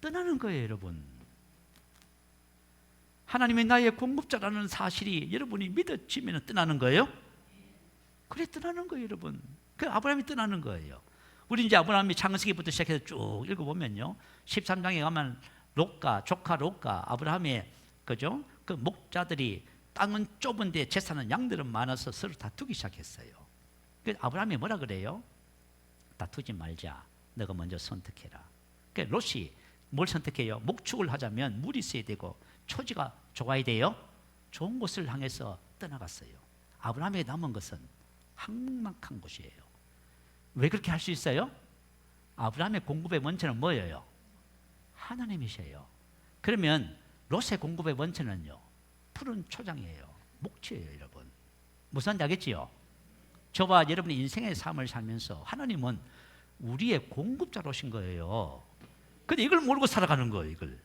떠나는 거예요, 여러분. 하나님이 나의 공급자라는 사실이 여러분이 믿어지면 떠나는 거예요? 그래, 떠나는 거예요, 여러분. 그 아브라함이 떠나는 거예요. 우리 이제 아브라함이 창세기부터 시작해서 쭉 읽어보면요, 13장에 가면 조카 롯과 아브라함의 그죠? 그 목자들이 땅은 좁은데 재산은 양들은 많아서 서로 다투기 시작했어요. 그 아브라함이 뭐라 그래요? 다투지 말자. 너가 먼저 선택해라. 그 롯이 뭘 선택해요? 목축을 하자면 물이 있어야 되고 초지가 좋아야 돼요. 좋은 곳을 향해서 떠나갔어요. 아브라함에게 남은 것은 항막한 곳이에요. 왜 그렇게 할 수 있어요? 아브라함의 공급의 원천은 뭐예요? 하나님이세요. 그러면 롯의 공급의 원천은요, 푸른 초장이에요. 목초예요, 여러분. 무슨 말인지 알겠지요? 저와 여러분의 인생의 삶을 살면서 하나님은 우리의 공급자로 오신 거예요. 근데 이걸 모르고 살아가는 거예요, 이걸.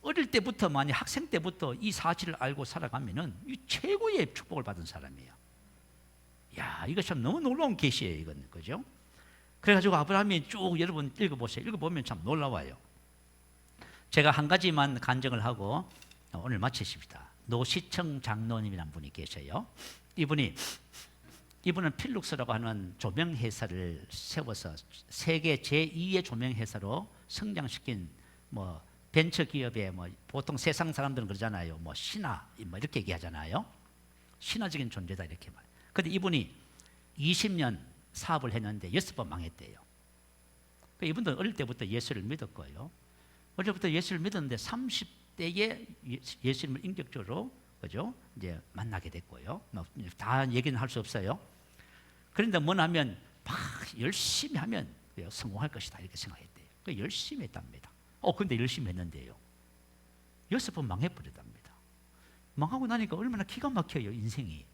어릴 때부터, 만약 학생 때부터 이 사실을 알고 살아가면은 이 최고의 축복을 받은 사람이에요. 야, 이거 참 너무 놀라운 계시예요, 이건. 그죠? 그래가지고 아브라함이 쭉 여러분 읽어보세요. 읽어보면 참 놀라워요. 제가 한 가지만 간증을 하고 오늘 마치십니다. 노시청 장로님이라는 분이 계셔요. 이분은 필룩스라고 하는 조명회사를 세워서 세계 제2의 조명회사로 성장시킨 뭐 벤처기업의 뭐 보통 세상 사람들은 그러잖아요. 뭐 신화 뭐 이렇게 얘기하잖아요. 신화적인 존재다 이렇게 말. 근데 이분이 20년 사업을 했는데 6번 망했대요. 이분도 어릴 때부터 예수를 믿었고요. 어릴 때부터 예수를 믿었는데 30대에 예수님을 인격적으로 그죠? 이제 만나게 됐고요. 다 얘기는 할 수 없어요. 그런데 뭐냐면 막 열심히 하면 성공할 것이다 이렇게 생각했대요. 열심히 했답니다. 근데 열심히 했는데요, 6번 망해버렸답니다. 망하고 나니까 얼마나 기가 막혀요, 인생이.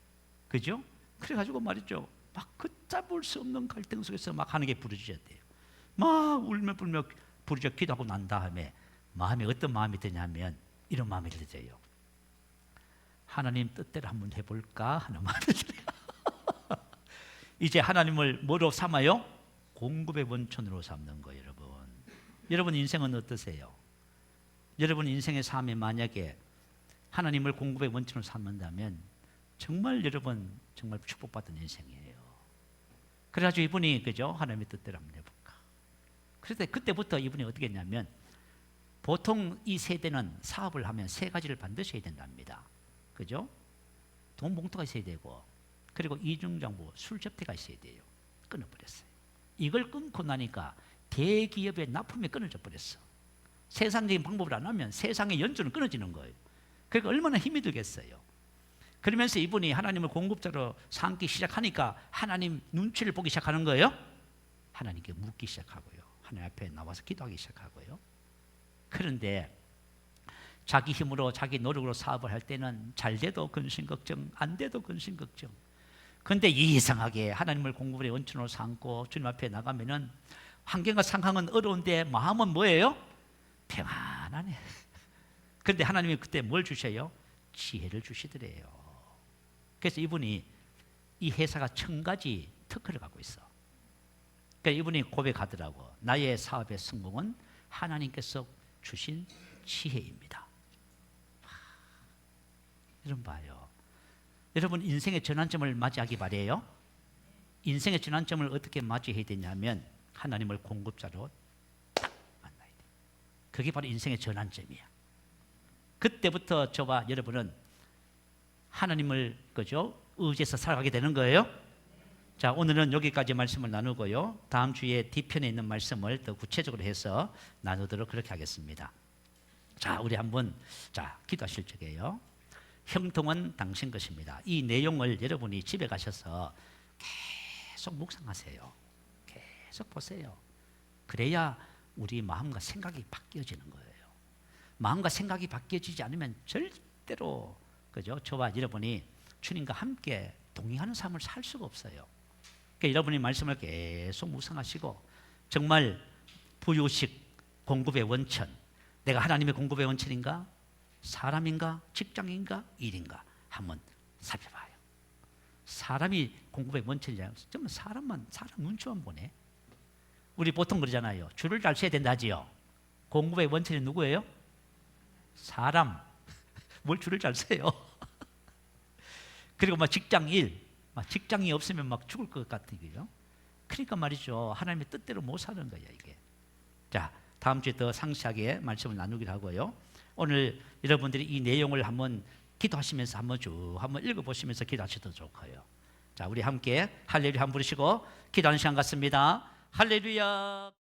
그죠? 그래가지고 말이죠, 막 걷잡을 수 없는 갈등 속에서 막 하는 게 부르짖었대요. 막 울며불며 부르짖어 기도하고 난 다음에 마음에 어떤 마음이 드냐면 이런 마음이 들어요. 하나님 뜻대로 한번 해볼까 하는 마음이 들어요. 이제 하나님을 뭐로 삼아요? 공급의 원천으로 삼는 거예요, 여러분. 여러분 인생은 어떠세요? 여러분 인생의 삶에 만약에 하나님을 공급의 원천으로 삼는다면 정말 여러분 정말 축복받은 인생이에요. 그래가지고 이분이 그죠? 하나님의 뜻대로 한번 해볼까. 그래서 그때부터 이분이 어떻게 했냐면, 보통 이 세대는 사업을 하면 세 가지를 반드시 해야 된답니다. 그죠? 돈 봉투가 있어야 되고, 그리고 이중정부 술 접대가 있어야 돼요. 끊어버렸어요. 이걸 끊고 나니까 대기업의 납품이 끊어져 버렸어. 세상적인 방법을 안 하면 세상의 연주는 끊어지는 거예요. 그러니까 얼마나 힘이 들겠어요. 그러면서 이분이 하나님을 공급자로 삼기 시작하니까 하나님 눈치를 보기 시작하는 거예요. 하나님께 묻기 시작하고요, 하나님 앞에 나와서 기도하기 시작하고요. 그런데 자기 힘으로 자기 노력으로 사업을 할 때는 잘 돼도 근심 걱정, 안 돼도 근심 걱정. 그런데 이상하게 하나님을 공급의 원천으로 삼고 주님 앞에 나가면은 환경과 상황은 어려운데 마음은 뭐예요? 평안하네. 그런데 하나님이 그때 뭘 주셔요? 지혜를 주시더래요. 그래서 이분이 이 회사가 1000가지 특허를 갖고 있어. 그러니까 이분이 고백하더라고. 나의 사업의 성공은 하나님께서 주신 지혜입니다. 여러분 봐요. 여러분 인생의 전환점을 맞이하기 바래요. 인생의 전환점을 어떻게 맞이해야 되냐면 하나님을 공급자로 딱 만나야 돼. 그게 바로 인생의 전환점이야. 그때부터 저와 여러분은 하나님을 그죠? 의지해서 살아가게 되는 거예요. 자, 오늘은 여기까지 말씀을 나누고요. 다음 주에 뒤편에 있는 말씀을 더 구체적으로 해서 나누도록 그렇게 하겠습니다. 자, 우리 한번 기도하실 적에요. 형통은 당신 것입니다. 이 내용을 여러분이 집에 가셔서 계속 묵상하세요. 계속 보세요. 그래야 우리 마음과 생각이 바뀌어지는 거예요. 마음과 생각이 바뀌어지지 않으면 절대로 그죠? 저와 여러분이 주님과 함께 동행하는 삶을 살 수가 없어요. 그러니까 여러분이 말씀을 계속 묵상하시고 정말 부유식 공급의 원천, 내가 하나님의 공급의 원천인가? 사람인가? 직장인가? 일인가? 한번 살펴봐요. 사람이 공급의 원천이잖아요. 정말 사람 눈치만 보네. 우리 보통 그러잖아요. 줄을 잘 서야 된다지요. 공급의 원천이 누구예요? 사람. 뭘 줄을 잘 서요? 그리고 직장 일, 직장이 없으면 죽을 것 같은 거죠. 그러니까 말이죠. 하나님의 뜻대로 못 사는 거야 이게. 자, 다음 주에 더 상세하게 말씀을 나누기로 하고요. 오늘 여러분들이 이 내용을 한번 기도하시면서 한번 읽어보시면서 기도하셔도 좋고요. 자, 우리 함께 할렐루야 한번 부르시고 기도하는 시간 같습니다. 할렐루야.